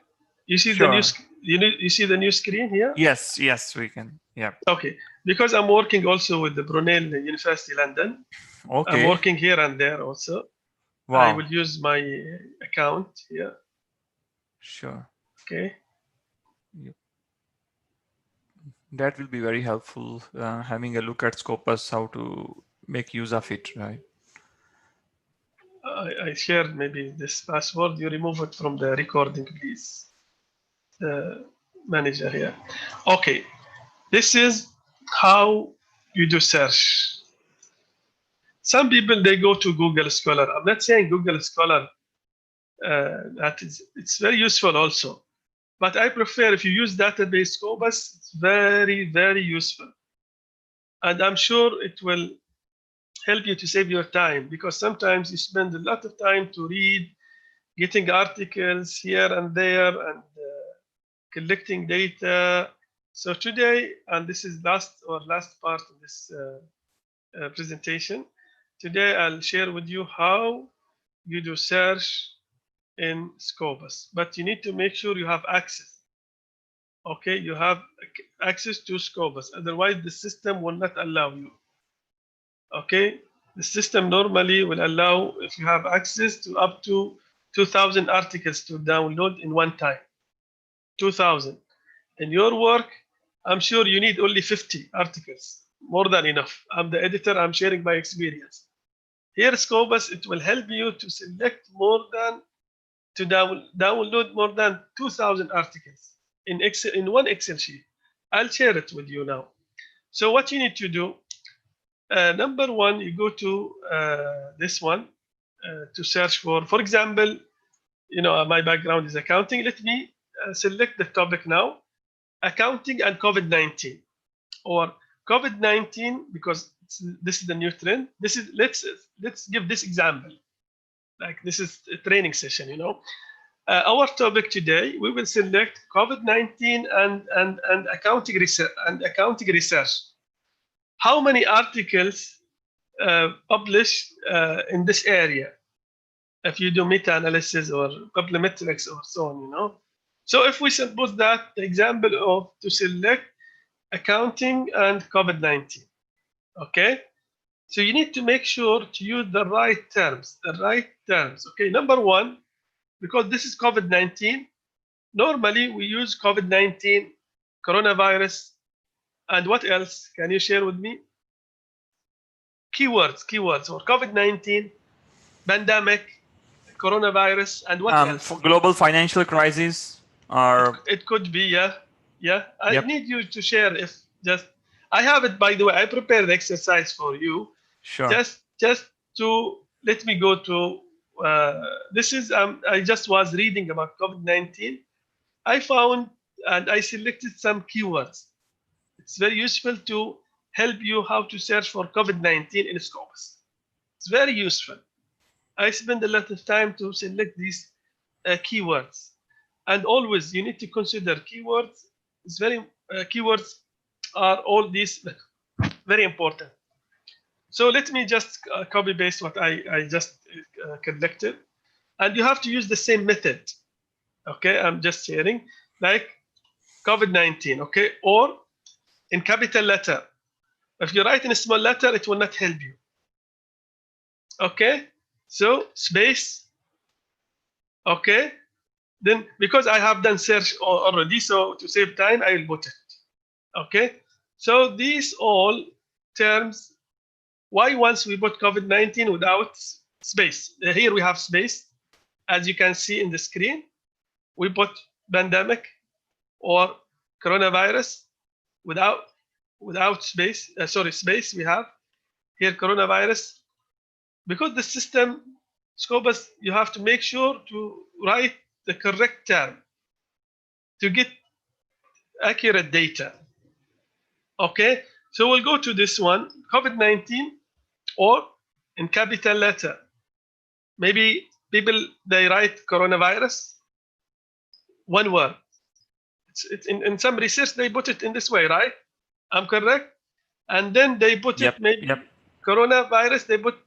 you see Sure. the new you see the new screen here. Yes, we can. Yeah. Okay, because I'm working also with the Brunel University London. Okay. I'm working here and there also. Wow. I will use my account here. Sure. Okay. Yep. That will be very helpful, having a look at Scopus, how to make use of it, right? I shared maybe this password. You remove it from the recording, please. The manager here. Okay. This is how you do search. Some people, they go to Google Scholar. I'm not saying Google Scholar, it's very useful also. But I prefer, if you use database Scopus, it's very, very useful. And I'm sure it will help you to save your time, because sometimes you spend a lot of time to read, getting articles here and there, and collecting data. So today, and this is last part of this presentation, today I'll share with you how you do search in Scopus, but you need to make sure you have access. Okay, you have access to Scopus, otherwise the system will not allow you. Okay, the system normally will allow, if you have access to up to 2,000 articles to download in one time. 2,000. In your work, I'm sure you need only 50 articles, more than enough. I'm the editor, I'm sharing my experience. Here, Scopus, it will help you to select more than, to download more than 2,000 articles in Excel, in one Excel sheet. I'll share it with you now. So what you need to do, number one, you go to this one to search for example, my background is accounting. Let me select the topic now, accounting and COVID-19, or COVID-19, because this is the new trend. This is, let's give this example. Like, this is a training session, our topic today, we will select COVID-19 and accounting research. How many articles published in this area? If you do meta-analysis or Bibliometrics or so on, So if we suppose that the example of to select accounting and COVID-19, okay? So you need to make sure to use the right terms, okay? Number one, because this is COVID-19, normally we use COVID-19, coronavirus, and what else? Can you share with me? Keywords for COVID-19, pandemic, coronavirus, and what else? For global financial crisis, or it could be, yeah. I Yep. need you to share. If just, I have it, by the way. I prepared the exercise for you. sure. Just to let me go to this is I just was reading about COVID-19. I found and I selected some keywords. It's very useful to help you how to search for COVID-19 in Scopus. It's very useful. I spend a lot of time to select these keywords, and always you need to consider keywords. It's very keywords are all these very important. So let me just copy paste what I just collected, and you have to use the same method. Okay, I'm just sharing, like COVID-19, okay, or in capital letter. If you write in a small letter, it will not help you. Okay, so space. Okay, then because I have done search already, so to save time, I will put it. Okay, so these all terms. Why once we put COVID-19 without space? Here we have space. As you can see in the screen, we put pandemic or coronavirus without space. Space. We have here coronavirus. Because the system, Scopus, you have to make sure to write the correct term to get accurate data. Okay, so we'll go to this one, COVID-19, or in capital letter. Maybe people, they write coronavirus, one word. It's in some research, they put it in this way, right? I'm correct? And then they put Yep, it, maybe yep. coronavirus, they put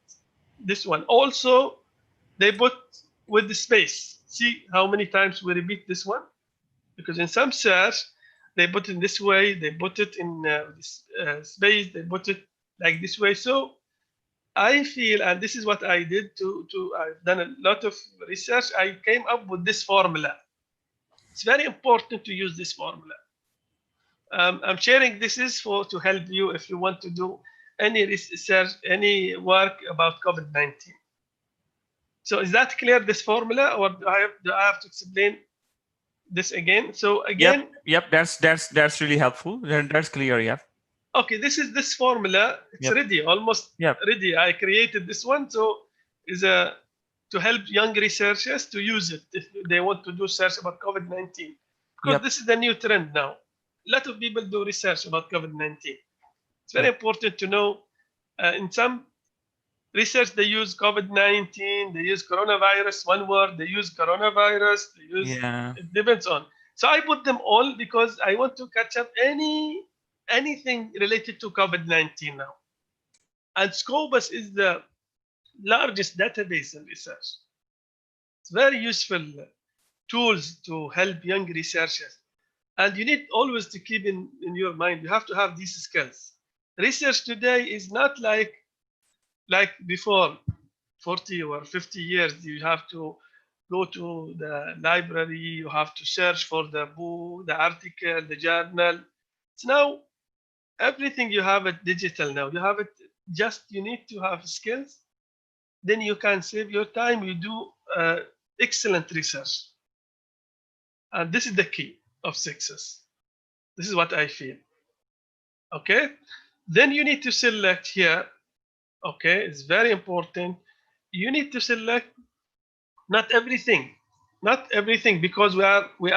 this one. Also, they put with the space. See how many times we repeat this one? Because in some search, they put it in this way, they put it in this space, they put it like this way. So I feel, and this is what I did I've done a lot of research, I came up with this formula. It's very important to use this formula. I'm sharing this is to help you if you want to do any research, any work about COVID-19. So is that clear, this formula, or do I have to explain this again? So again, Yep. That's really helpful. That's clear. Yeah. okay, this is this formula. It's Yep. ready, almost Yep. ready. I created this one, so is to help young researchers to use it if they want to do search about COVID-19. Because Yep. this is the new trend now. A lot of people do research about COVID-19. It's very important to know. In some research, they use COVID-19, they use coronavirus, one word, they use coronavirus, they use, Yeah. it depends on. So I put them all because I want to catch up anything related to COVID-19 now. And Scopus is the largest database in research. It's very useful tools to help young researchers. And you need always to keep in your mind, you have to have these skills. Research today is not like before 40 or 50 years. You have to go to the library, you have to search for the book, the article, the journal. It's now everything, you have it digital now. You have it, just you need to have skills then you can save your time. You do excellent research. And this is the key of success. This is what I feel. Okay. Then you need to select here. Okay. It's very important. You need to select not everything, because we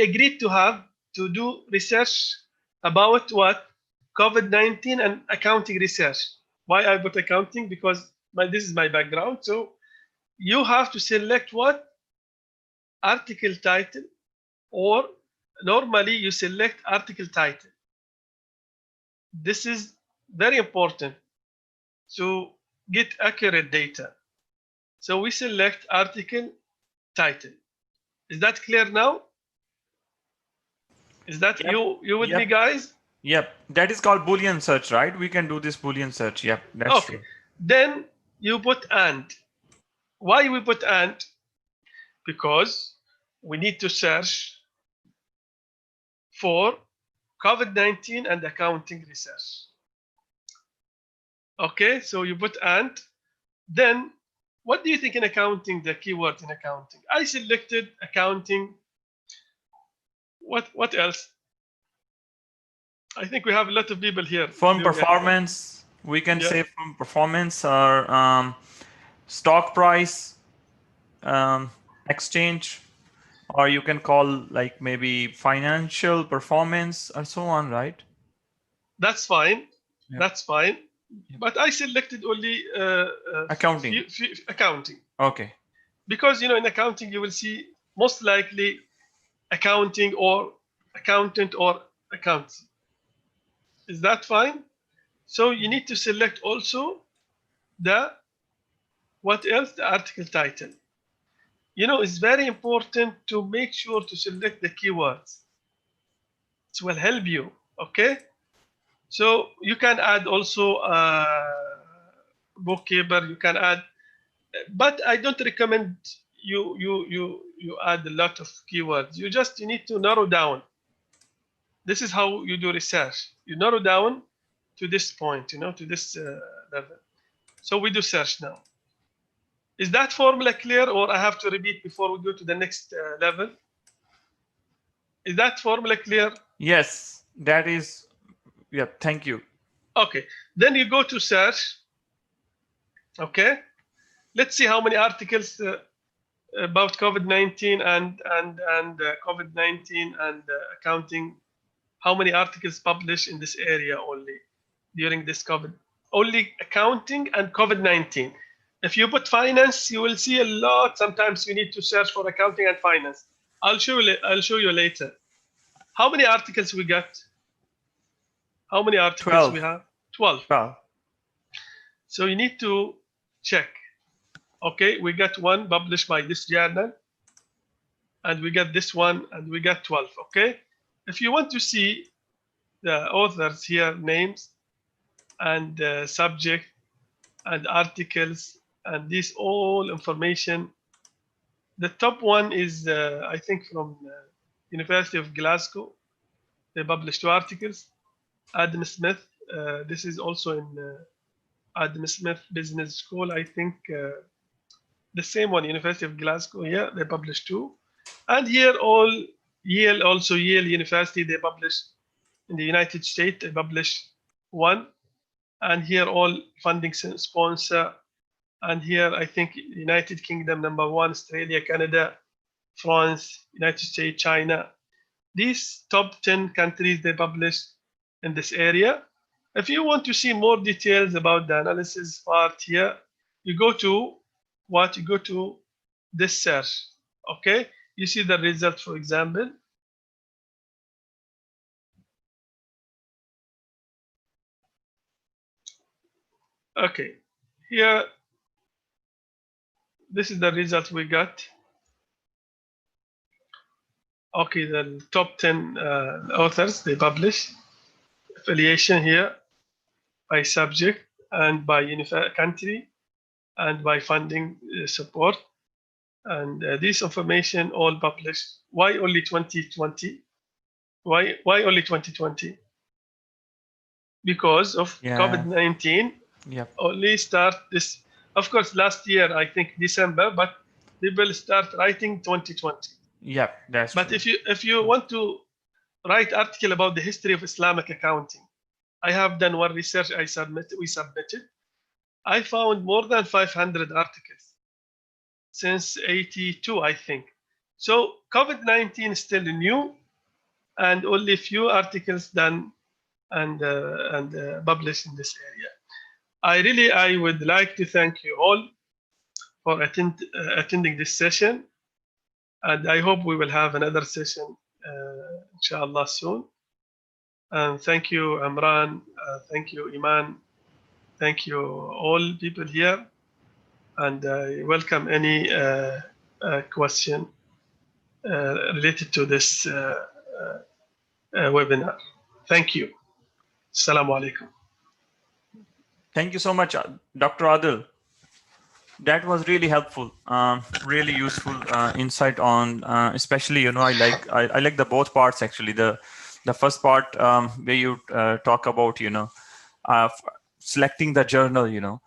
agreed to do research about what? COVID-19 and accounting research. Why I put accounting? Because this is my background. So you have to select what? Article title, or normally you select article title. This is very important to get accurate data. So we select article title. Is that clear now? Is that you with me, guys? Yep. That is called Boolean search, right? We can do this Boolean search. Yep. That's okay. true. Then you put and. Why we put and? Because we need to search for COVID-19 and accounting research. Okay, so you put and. Then what do you think in accounting, the keyword in accounting? I selected accounting. What else? I think we have a lot of people here. Firm performance. We can say firm performance, or stock price, exchange, or you can call like maybe financial performance or so on, right? That's fine. Yep. That's fine. Yep. But I selected only accounting. Accounting. Okay. Because in accounting you will see most likely accounting or accountant or accountant. Is that fine? So you need to select also the what else? The article title. It's very important to make sure to select the keywords. It will help you. Okay. So you can add also bookkeeper. You can add, but I don't recommend you add a lot of keywords. You need to narrow down. This is how you do research. You narrow down to this point, to this level. So we do search now. Is that formula clear, or I have to repeat before we go to the next level? Is that formula clear? Yes, that is. Yeah, thank you. Okay, then you go to search. Okay, let's see how many articles about COVID-19 and COVID-19 and accounting. How many articles published in this area only during this COVID? Only accounting and COVID-19. If you put finance, you will see a lot. Sometimes you need to search for accounting and finance. I'll show you later. How many articles we got? How many articles 12. we have? 12. 12. So you need to check. Okay, we got one published by this journal, and we got this one, and we got 12. Okay, if you want to see the authors here, names and subject and articles, and this all information. The top one is, I think, from University of Glasgow. They published 2 articles. Adam Smith. This is also in Adam Smith Business School. I think the same one, University of Glasgow. Yeah, they published 2. And here Yale, also Yale University, they published in the United States. They published 1. And here all funding sponsor. And here, I think, United Kingdom, number 1, Australia, Canada, France, United States, China. These top 10 countries they published in this area. If you want to see more details about the analysis part here, you go to what? You go to this search. Okay, you see the result, for example. Okay, here, this is the result we got. Okay, the top 10 authors they publish. Affiliation here by subject and by country and by funding support. And this information all published. Why only 2020? Why only 2020? Because of COVID-19. Yep. Only start this Of course, last year, I think December, but people start writing 2020. Yeah, that's But true. if you want to write article about the history of Islamic accounting, I have done one research we submitted. I found more than 500 articles since 82, I think. So COVID-19 is still new, and only few articles done and published in this area. I would like to thank you all for attending this session, and I hope we will have another session, inshallah, soon. And thank you, Amran. Thank you, Iman. Thank you, all people here. And I welcome any question related to this webinar. Thank you. Assalamu alaikum. Thank you so much, Dr. Adil. That was really helpful, really useful insight on, especially, I like the both parts actually. The first part where you talk about, selecting the journal,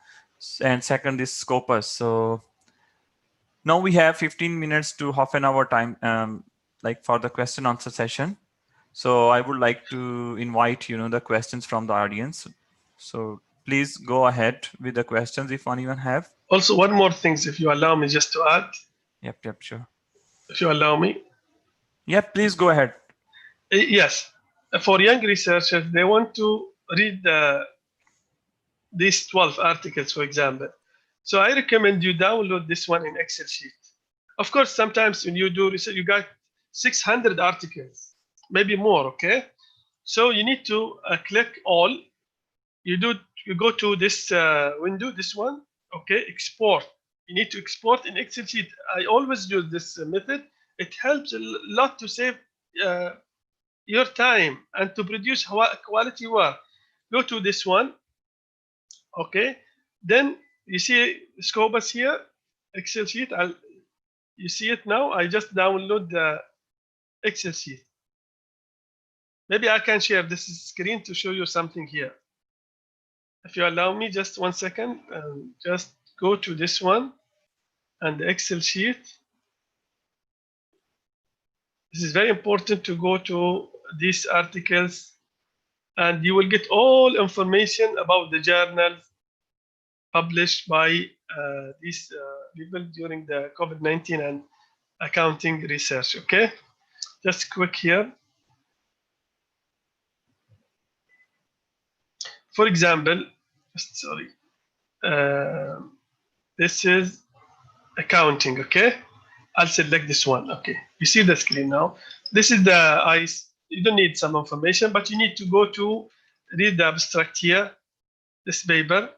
and second is Scopus. So now we have 15 minutes to half an hour time, like for the question answer session. So I would like to invite, the questions from the audience. So please go ahead with the questions if anyone have. Also, one more thing, if you allow me just to add. Yep, sure. If you allow me. Yep, please go ahead. Yes. For young researchers, they want to read these 12 articles, for example. So I recommend you download this one in Excel sheet. Of course, sometimes when you do research, you got 600 articles, maybe more, okay? So you need to click all. You go to this window, this one, okay, export. You need to export in Excel sheet. I always use this method. It helps a lot to save your time and to produce quality work. Go to this one, okay? Then you see Scopus here, Excel sheet. You see it now? I just download the Excel sheet. Maybe I can share this screen to show you something here. If you allow me just 1 second, just go to this one and the Excel sheet. This is very important to go to these articles, and you will get all information about the journals published by these people during the COVID-19 and accounting research, okay? Just quick here. For example, sorry, this is accounting, okay? I'll select this one, okay? You see the screen now. This is the you don't need some information, but you need to go to read the abstract here, this paper,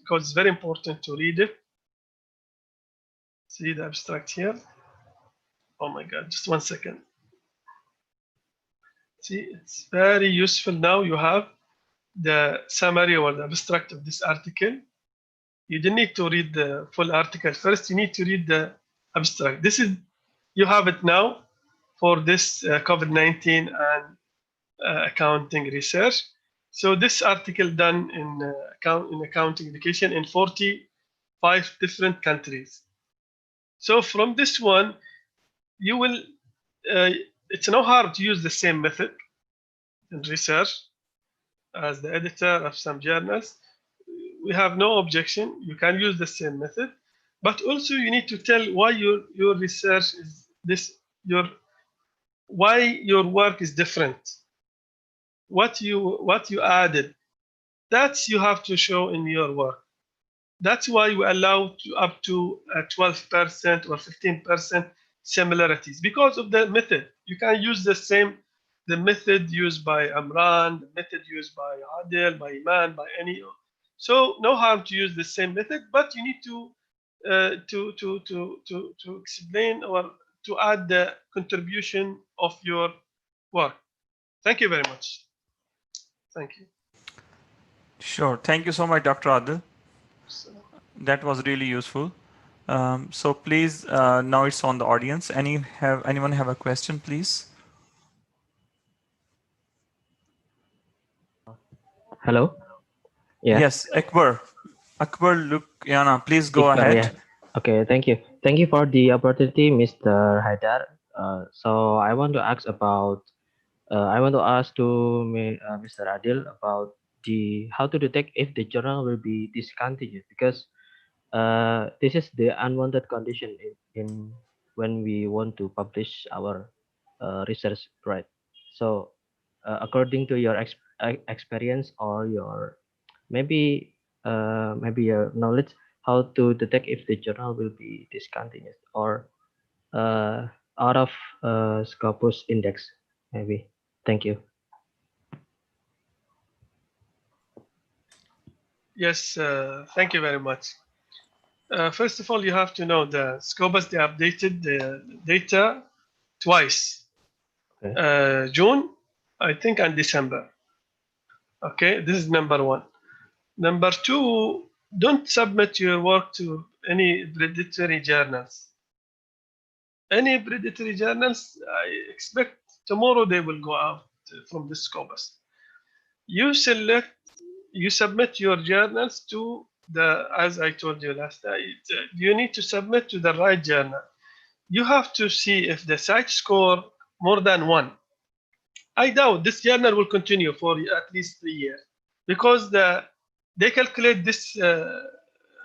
because it's very important to read it. See the abstract here. Oh my God, just 1 second. See, it's very useful now. You have the summary or the abstract of this article. You don't need to read the full article first. You need to read the abstract. This is, you have it now for this COVID-19 and accounting research. So this article done in accounting education in 45 different countries. So from this one, you will, it's no harm to use the same method in research as the editor of some journals. We have no objection. You can use the same method, but also you need to tell why your research is this, why your work is different. What you added, that's you have to show in your work. That's why we allow up to 12% or 15% similarities because of the method. You can use the method used by Amran, the method used by Adil, by Iman, by any. So no harm to use the same method, but you need to explain or to add the contribution of your work. Thank you very much. Thank you. Sure. Thank you so much, Dr. Adil. That was really useful. So please, now it's on the audience. Anyone have a question, please? Hello. Yeah. Yes, Akbar. Akbar Lukiana, please go Iqbal, yeah. ahead. Okay, thank you. Thank you for the opportunity, Mr. Haidar. So I want to ask to Mr. Adil about the how to detect if the journal will be discontinued, because this is the unwanted condition in when we want to publish our research, right? So according to your experience or your maybe maybe your knowledge, how to detect if the journal will be discontinued or uh, out of Scopus index, maybe. Thank you. Yes, thank you very much. First of all, you have to know the Scopus, they updated the data twice, Okay. June, I think, and December. Okay, this is number one. Number two, don't submit your work to any predatory journals. Any predatory journals, I expect tomorrow they will go out from this Scopus. You submit your journals to as I told you last night, you need to submit to the right journal. You have to see if the site score more than 1. I doubt this journal will continue for at least 3 years because they calculate this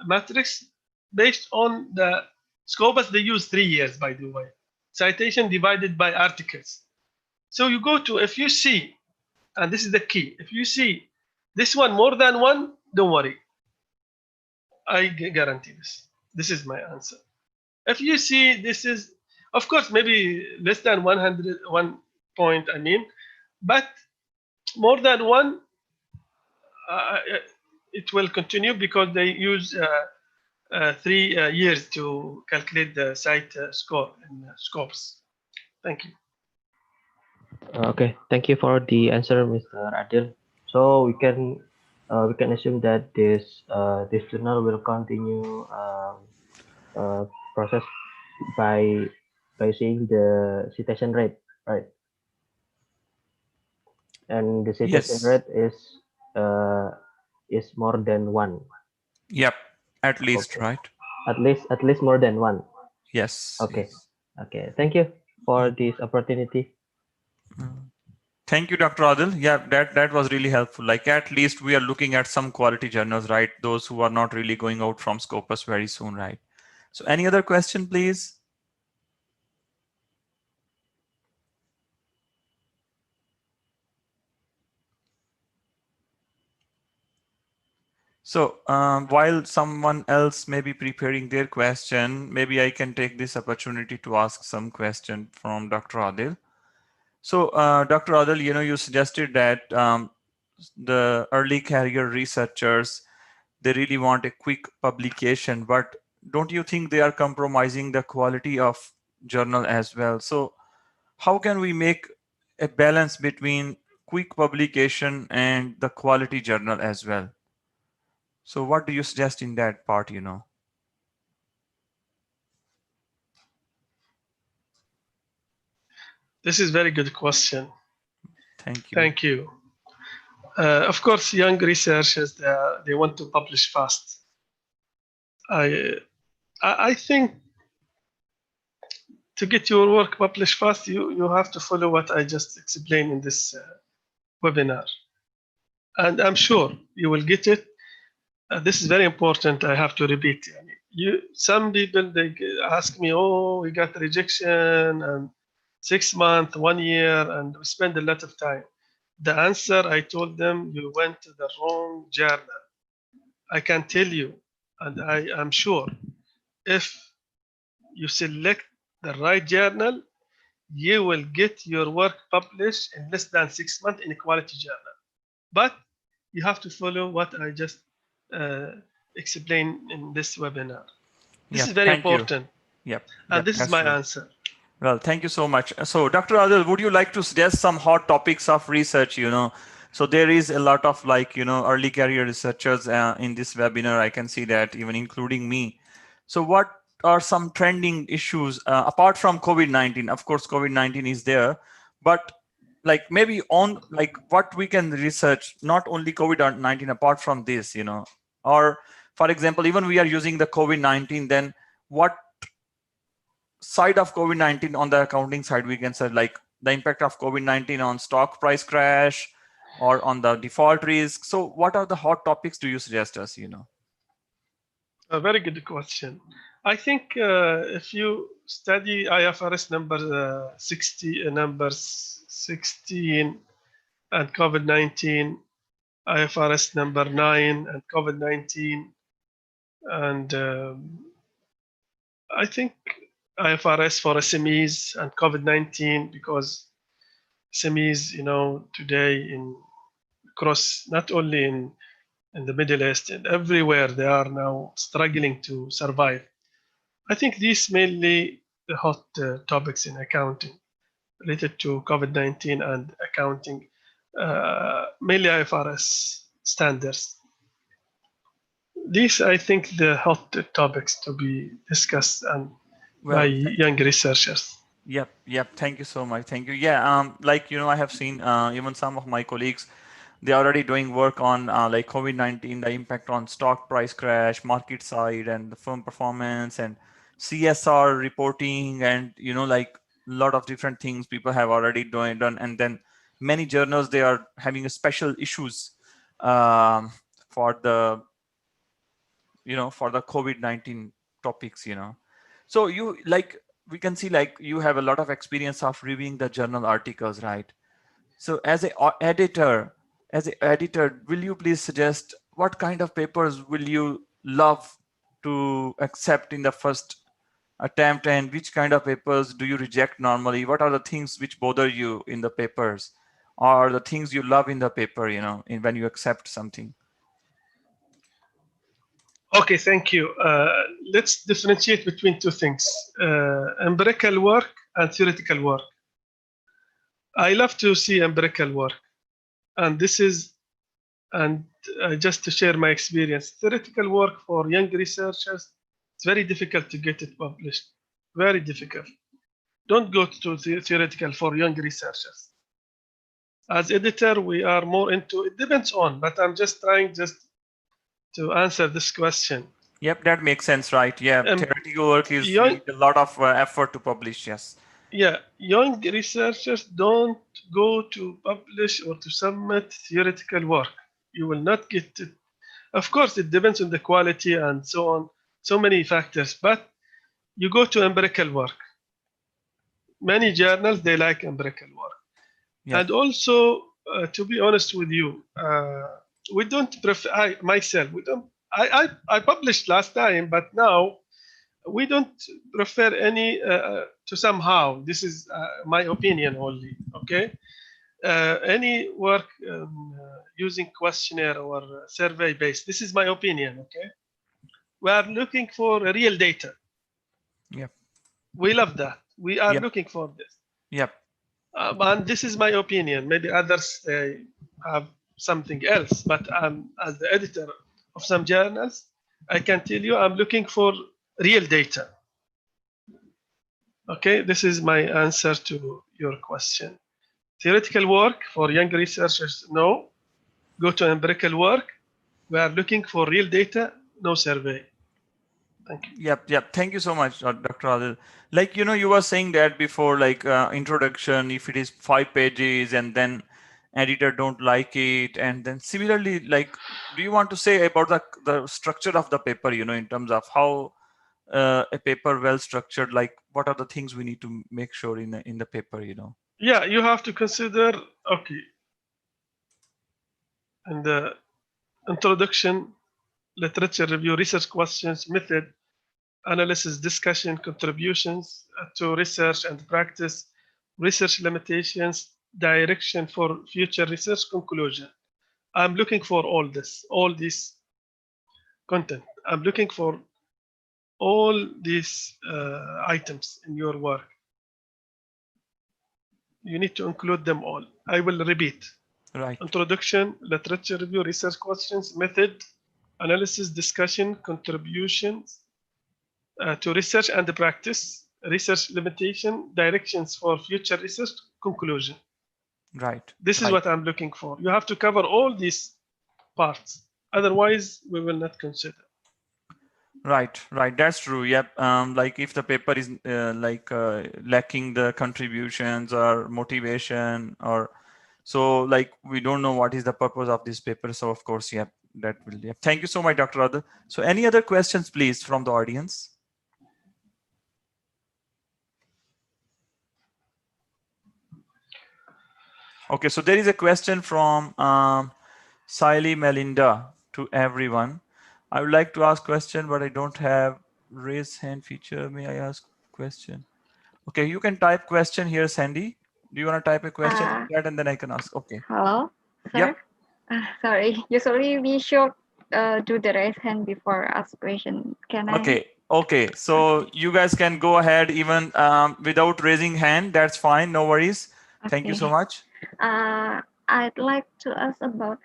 matrix based on the Scopus. They use 3 years, by the way. Citation divided by articles. So you go to, if you see, and this is the key, if you see this one more than 1, don't worry. I guarantee this. This is my answer. If you see this is, of course, maybe less than 101 point, I mean, but more than 1, uh, it will continue because they use 3 years to calculate the site score and scopes. Thank you. Okay, thank you for the answer, Mr. Adil. So we can assume that this journal will continue process by seeing the citation rate, right? And the citation Yes. rate is more than 1. Yep. At least, Okay, right? at least more than 1. Yes. Okay, Yes. okay. Thank you for this opportunity. Mm. Thank you, Dr. Adil. Yeah, that was really helpful. Like at least we are looking at some quality journals, right? Those who are not really going out from Scopus very soon, right? So any other question, please? So while someone else may be preparing their question, maybe I can take this opportunity to ask some question from Dr. Adil. So Dr. Adil, you suggested that the early career researchers, they really want a quick publication, but don't you think they are compromising the quality of journal as well? So how can we make a balance between quick publication and the quality journal as well? So what do you suggest in that part? This is very good question. Thank you. Thank you. Of course, young researchers, they want to publish fast. I think to get your work published fast, you have to follow what I just explained in this webinar. And I'm sure you will get it. This is very important. I have to repeat. Some people, they ask me, oh, we got rejection and 6 months, 1 year, and we spend a lot of time. The answer, I told them, you went to the wrong journal. I can tell you, and I am sure, if you select the right journal, you will get your work published in less than 6 months in a quality journal. But you have to follow what I just uh, explained in this webinar. This Yeah, is very thank you. important. Yep, And this is that's my true. answer. Well, thank you so much. So, Dr. Adil, would you like to suggest some hot topics of research? So there is a lot of early career researchers in this webinar. I can see that, even including me. So what are some trending issues apart from COVID-19? Of course, COVID-19 is there, but like maybe on like what we can research, not only COVID-19, apart from this, or for example, even we are using the COVID-19, then what side of COVID-19 on the accounting side we can say, like the impact of COVID-19 on stock price crash or on the default risk. So what are the hot topics do you suggest us, A very good question. I think if you study IFRS number 16 and COVID-19, IFRS number 9 and COVID-19, and I think IFRS for SMEs and COVID-19, because SMEs, today across not only in the Middle East and everywhere, they are now struggling to survive. I think these mainly the hot topics in accounting related to COVID-19 and accounting, mainly IFRS standards. These, I think, the hot topics to be discussed and by young researchers. Yep. Thank you so much. Thank you. Yeah. Like, I have seen even some of my colleagues, they're already doing work on like COVID-19, the impact on stock price crash, market side, and the firm performance, and CSR reporting, and like a lot of different things people have already done. And then many journals, they are having a special issues for the for the COVID-19 topics. So you, like, we can see, like, you have a lot of experience of reviewing the journal articles, right? So as an editor, will you please suggest what kind of papers will you love to accept in the first attempt, and which kind of papers do you reject normally? What are the things which bother you in the papers, or the things you love in the paper, when you accept something? Okay, thank you. Let's differentiate between two things, empirical work and theoretical work. I love to see empirical work. And just to share my experience, theoretical work for young researchers, it's very difficult to get it published. Very difficult. Don't go to theoretical for young researchers. As editor, we are more into, it depends on, but I'm just trying to answer this question. Yep, that makes sense, right? Yeah, theoretical work is need a lot of effort to publish, yes. Yeah, young researchers don't go to publish or to submit theoretical work. You will not get it. Of course, it depends on the quality and so on, so many factors, but you go to empirical work. Many journals, they like empirical work. Yeah. And also, to be honest with you, we don't prefer, I published last time, but now we don't prefer any to somehow, this is my opinion only, okay? Any work using questionnaire or survey based, this is my opinion, okay? We are looking for real data. Yep. We love that. We are looking for this. Yep. And this is my opinion. Maybe others have something else, but as the editor of some journals, I can tell you I'm looking for real data. Okay, this is my answer to your question. Theoretical work for young researchers, no. Go to empirical work. We are looking for real data, no survey. Thank you. Yep. Thank you so much, Dr. Adil. Like, you were saying that before, like introduction, if it is 5 pages and then editor don't like it, and then similarly, like, do you want to say about the structure of the paper, in terms of how a paper well structured, like what are the things we need to make sure in the paper, Yeah, you have to consider, okay, in the introduction, literature review, research questions, method, analysis, discussion, contributions to research and practice, research limitations, direction for future research, conclusion. I'm looking for all this content. I'm looking for all these items in your work. You need to include them all. I will repeat. Right. Introduction, literature review, research questions, method, analysis, discussion, contributions to research and practice, research limitation, directions for future research, conclusion. Right. This is what I'm looking for. You have to cover all these parts. Otherwise, we will not consider. Right, right. That's true. Yep. Like if the paper is lacking the contributions or motivation, or so like we don't know what is the purpose of this paper. So of course, yep, that will. Yep. Thank you so much, Dr. Adil. So any other questions, please, from the audience? Okay, so there is a question from Siley Melinda to everyone. I would like to ask question, but I don't have raise hand feature. May I ask question? Okay, you can type question here, Sandy. Do you want to type a question in chat and then I can ask? Okay. Hello, Yep. sir. Sorry. Usually we should do the raise hand before ask question. Can I? Okay. Okay. So you guys can go ahead even without raising hand. That's fine. No worries. Thank you so much. I'd like to ask about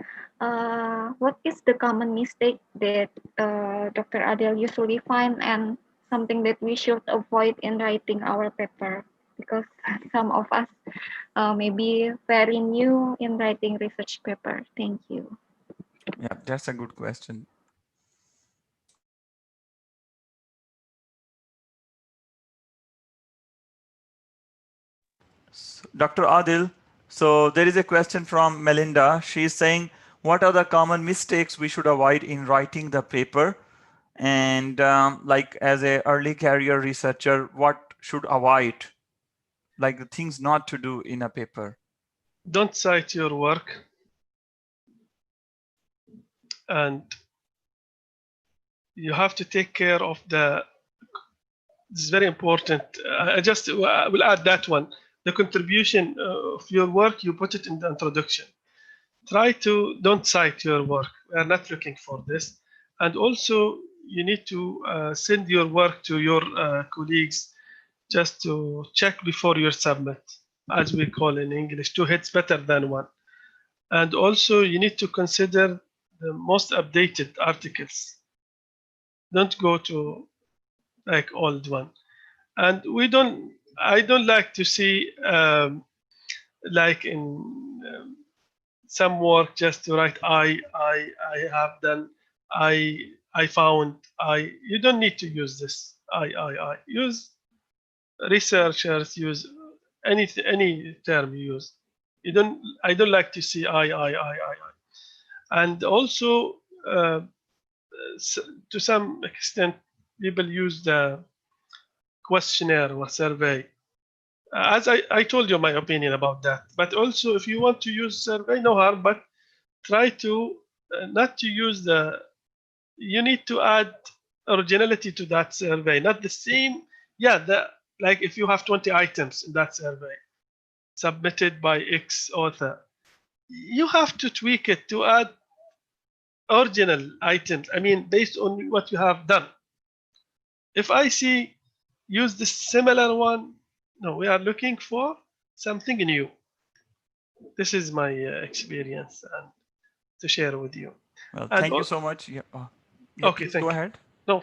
what is the common mistake that Dr. Adel usually find and something that we should avoid in writing our paper, because some of us may be very new in writing research paper. Thank you. Yeah, that's a good question. So, Dr. Adil, so there is a question from Melinda. She is saying, what are the common mistakes we should avoid in writing the paper? And like as a early career researcher, what should avoid? Like the things not to do in a paper. Don't cite your work, and you have to take care of the. This is very important. I just will add that one. The contribution of your work, you put it in the introduction. Try to don't cite your work. We are not looking for this. And also, you need to send your work to your colleagues just to check before you submit, as we call in English. Two hits better than one. And also, you need to consider the most updated articles. Don't go to like old one. And I don't like to see like in some work just to write I have done, I found, you don't need to use this I use researchers use any term you use. I don't like to see I. And also to some extent people use the questionnaire or survey. As I told you my opinion about that. But also, if you want to use survey, no harm, but try to not to use you need to add originality to that survey, not the same. Yeah, like if you have 20 items in that survey submitted by X author, you have to tweak it to add original items. I mean, based on what you have done. If I see use the similar one, no, we are looking for something new. This is my experience and to share with you. Well, thank you so much. Yeah. Okay, please go ahead. No,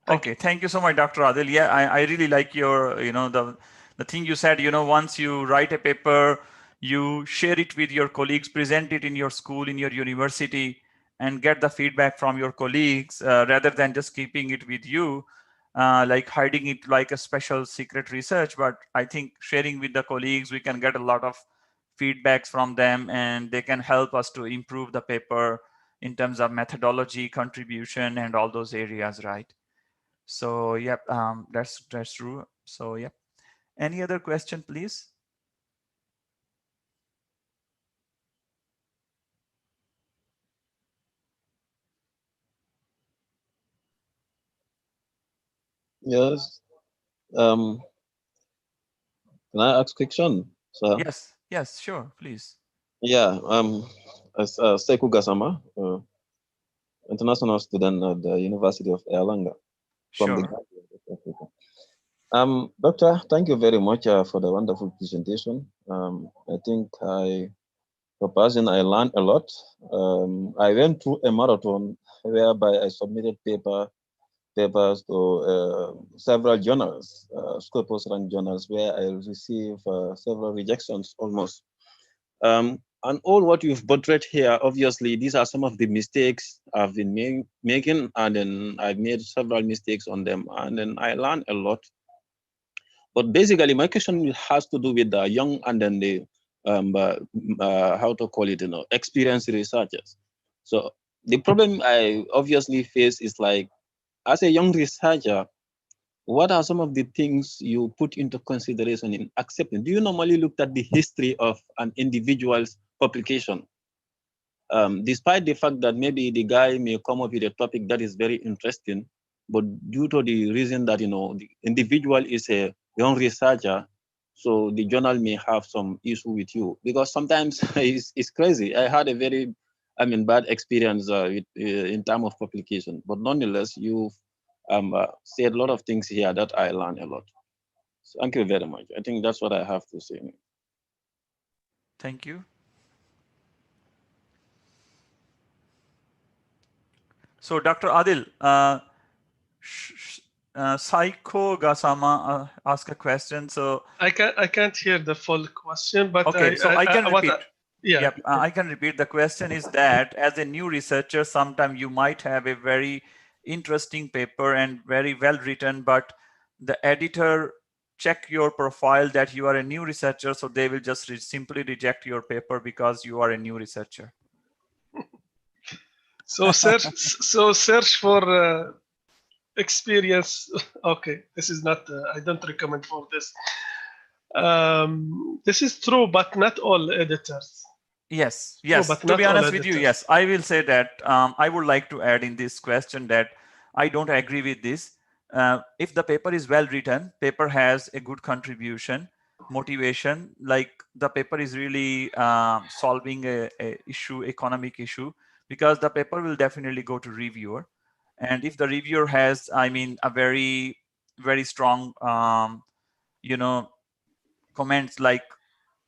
okay, thank you so much, Dr. Adil. Yeah, I really like your, the thing you said, once you write a paper, you share it with your colleagues, present it in your school, in your university, and get the feedback from your colleagues rather than just keeping it with you, like hiding it like a special secret research. But I think sharing with the colleagues, we can get a lot of feedbacks from them and they can help us to improve the paper in terms of methodology, contribution, and all those areas, right? So, yep, that's true. So, yep. Any other question, please? Yes. Can I ask question, sir? Yes, sure, please. Yeah. As Seku Gasama, international student at the University of Erlangen from the Gambia, West Africa. Doctor, thank you very much for the wonderful presentation. I think for person, I learned a lot. I went through a marathon whereby I submitted papers to several journals, Scopus rank journals, where I received several rejections almost. and all what you've portrayed here, obviously, these are some of the mistakes I've been making, and then I've made several mistakes on them, and then I learned a lot. But basically, my question has to do with the young and then the how to call it, experienced researchers. So the problem I obviously face is like, as a young researcher, what are some of the things you put into consideration in accepting? Do you normally look at the history of an individual's publication? Despite the fact that maybe the guy may come up with a topic that is very interesting, but due to the reason that, the individual is a young researcher, so the journal may have some issue with you, because sometimes it's crazy. I had a very, bad experience in terms of publication, but nonetheless, you've said a lot of things here that I learned a lot. So thank you very much. I think that's what I have to say. Thank you. So Dr. Adil, Saiko Gasama asked a question. So I can't hear the full question, but okay, I can repeat. Yeah. I can repeat. The question is that as a new researcher, sometimes you might have a very interesting paper and very well written, but the editor check your profile that you are a new researcher, so they will just simply reject your paper because you are a new researcher. So search for experience. Okay, this is not. I don't recommend for this. This is true, but not all editors. Yes. but To not be all honest with you, editors. yes, I will say that I would like to add in this question that I don't agree with this. If the paper is well written, paper has a good contribution, motivation, like the paper is really solving a issue, economic issue, because the paper will definitely go to reviewer. And if the reviewer has, a very, very strong, comments like,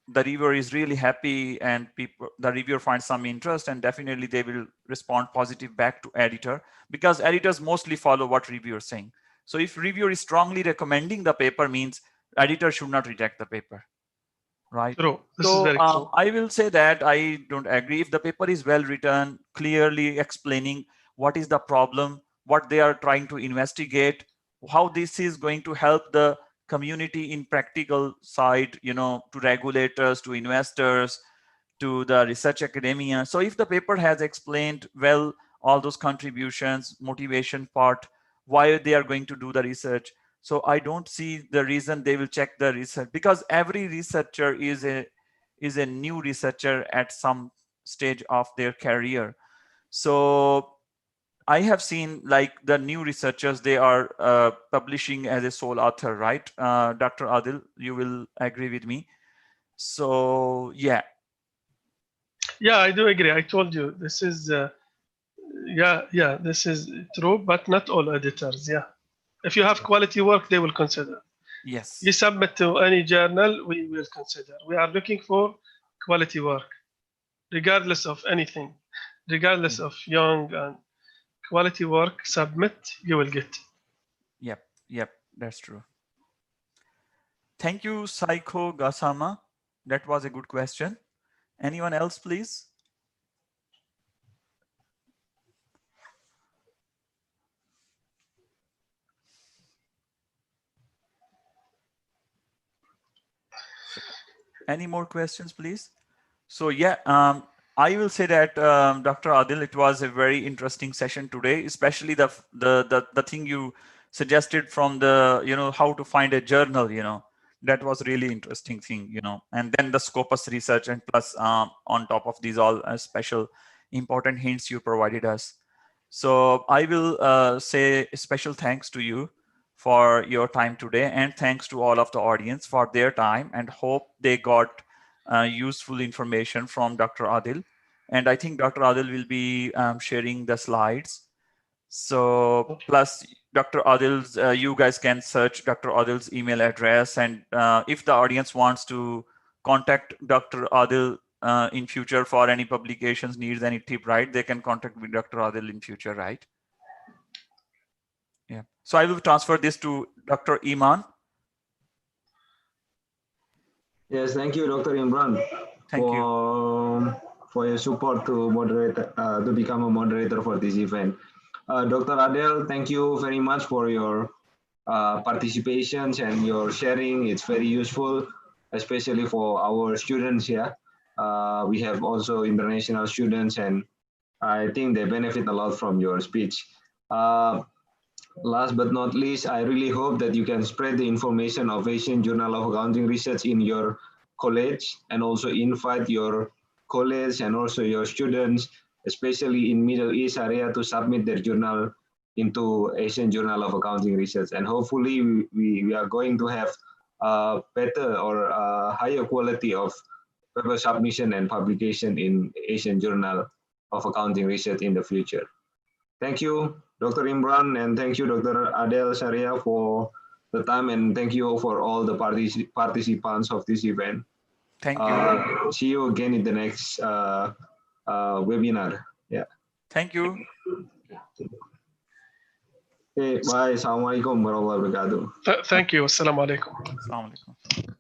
the reviewer is really happy and the reviewer finds some interest, and definitely they will respond positive back to editor, because editors mostly follow what reviewer is saying. So if reviewer is strongly recommending the paper, means editor should not reject the paper, right? True. This is very true. I will say that I don't agree. If the paper is well written, clearly explaining what is the problem, what they are trying to investigate, how this is going to help the community in practical side, to regulators, to investors, to the research academia. So if the paper has explained well all those contributions, motivation part, why they are going to do the research, so I don't see the reason they will check the research, because every researcher is a new researcher at some stage of their career. So I have seen like the new researchers, they are publishing as a sole author, right? Dr. Adil, you will agree with me. So yeah. Yeah, I do agree. I told you this is, this is true, but not all editors. Yeah. If you have quality work, they will consider. Yes. You submit to any journal, we will consider. We are looking for quality work, regardless of anything, regardless of young and quality work, submit, you will get. Yep, that's true. Thank you, Saiko Gasama. That was a good question. Anyone else, please? Any more questions, please? So yeah, I will say that Dr. Adil, it was a very interesting session today, especially the thing you suggested from the how to find a journal. That was really interesting thing. And then the Scopus research, and plus on top of these all special important hints you provided us. So I will say special thanks to you for your time today, and thanks to all of the audience for their time, and hope they got useful information from Dr. Adil. And I think Dr. Adil will be sharing the slides. So plus Dr. Adil's, you guys can search Dr. Adil's email address. And if the audience wants to contact Dr. Adil in future for any publications, needs any tip, right? They can contact with Dr. Adil in future, right? Yeah. So I will transfer this to Dr. Iman. Yes, thank you, Dr. Imran. Thank you. For your support to moderate to become a moderator for this event. Dr. Adel, thank you very much for your participations and your sharing. It's very useful, especially for our students here. We have also international students, and I think they benefit a lot from your speech. Last but not least, I really hope that you can spread the information of Asian Journal of Accounting Research in your college, and also invite your colleagues and also your students, especially in Middle East area, to submit their journal into Asian Journal of Accounting Research. And hopefully we are going to have better or higher quality of paper submission and publication in Asian Journal of Accounting Research in the future. Thank you, Dr. Imran, and thank you, Dr. Adel Sharia, for the time, and thank you for all the participants of this event. Thank you. See you again in the next webinar. Yeah. Thank you. Okay, bye. Assalamualaikum warahmatullahi wabarakatuh. Thank you. Assalamu alaikum. Assalamu alaikum.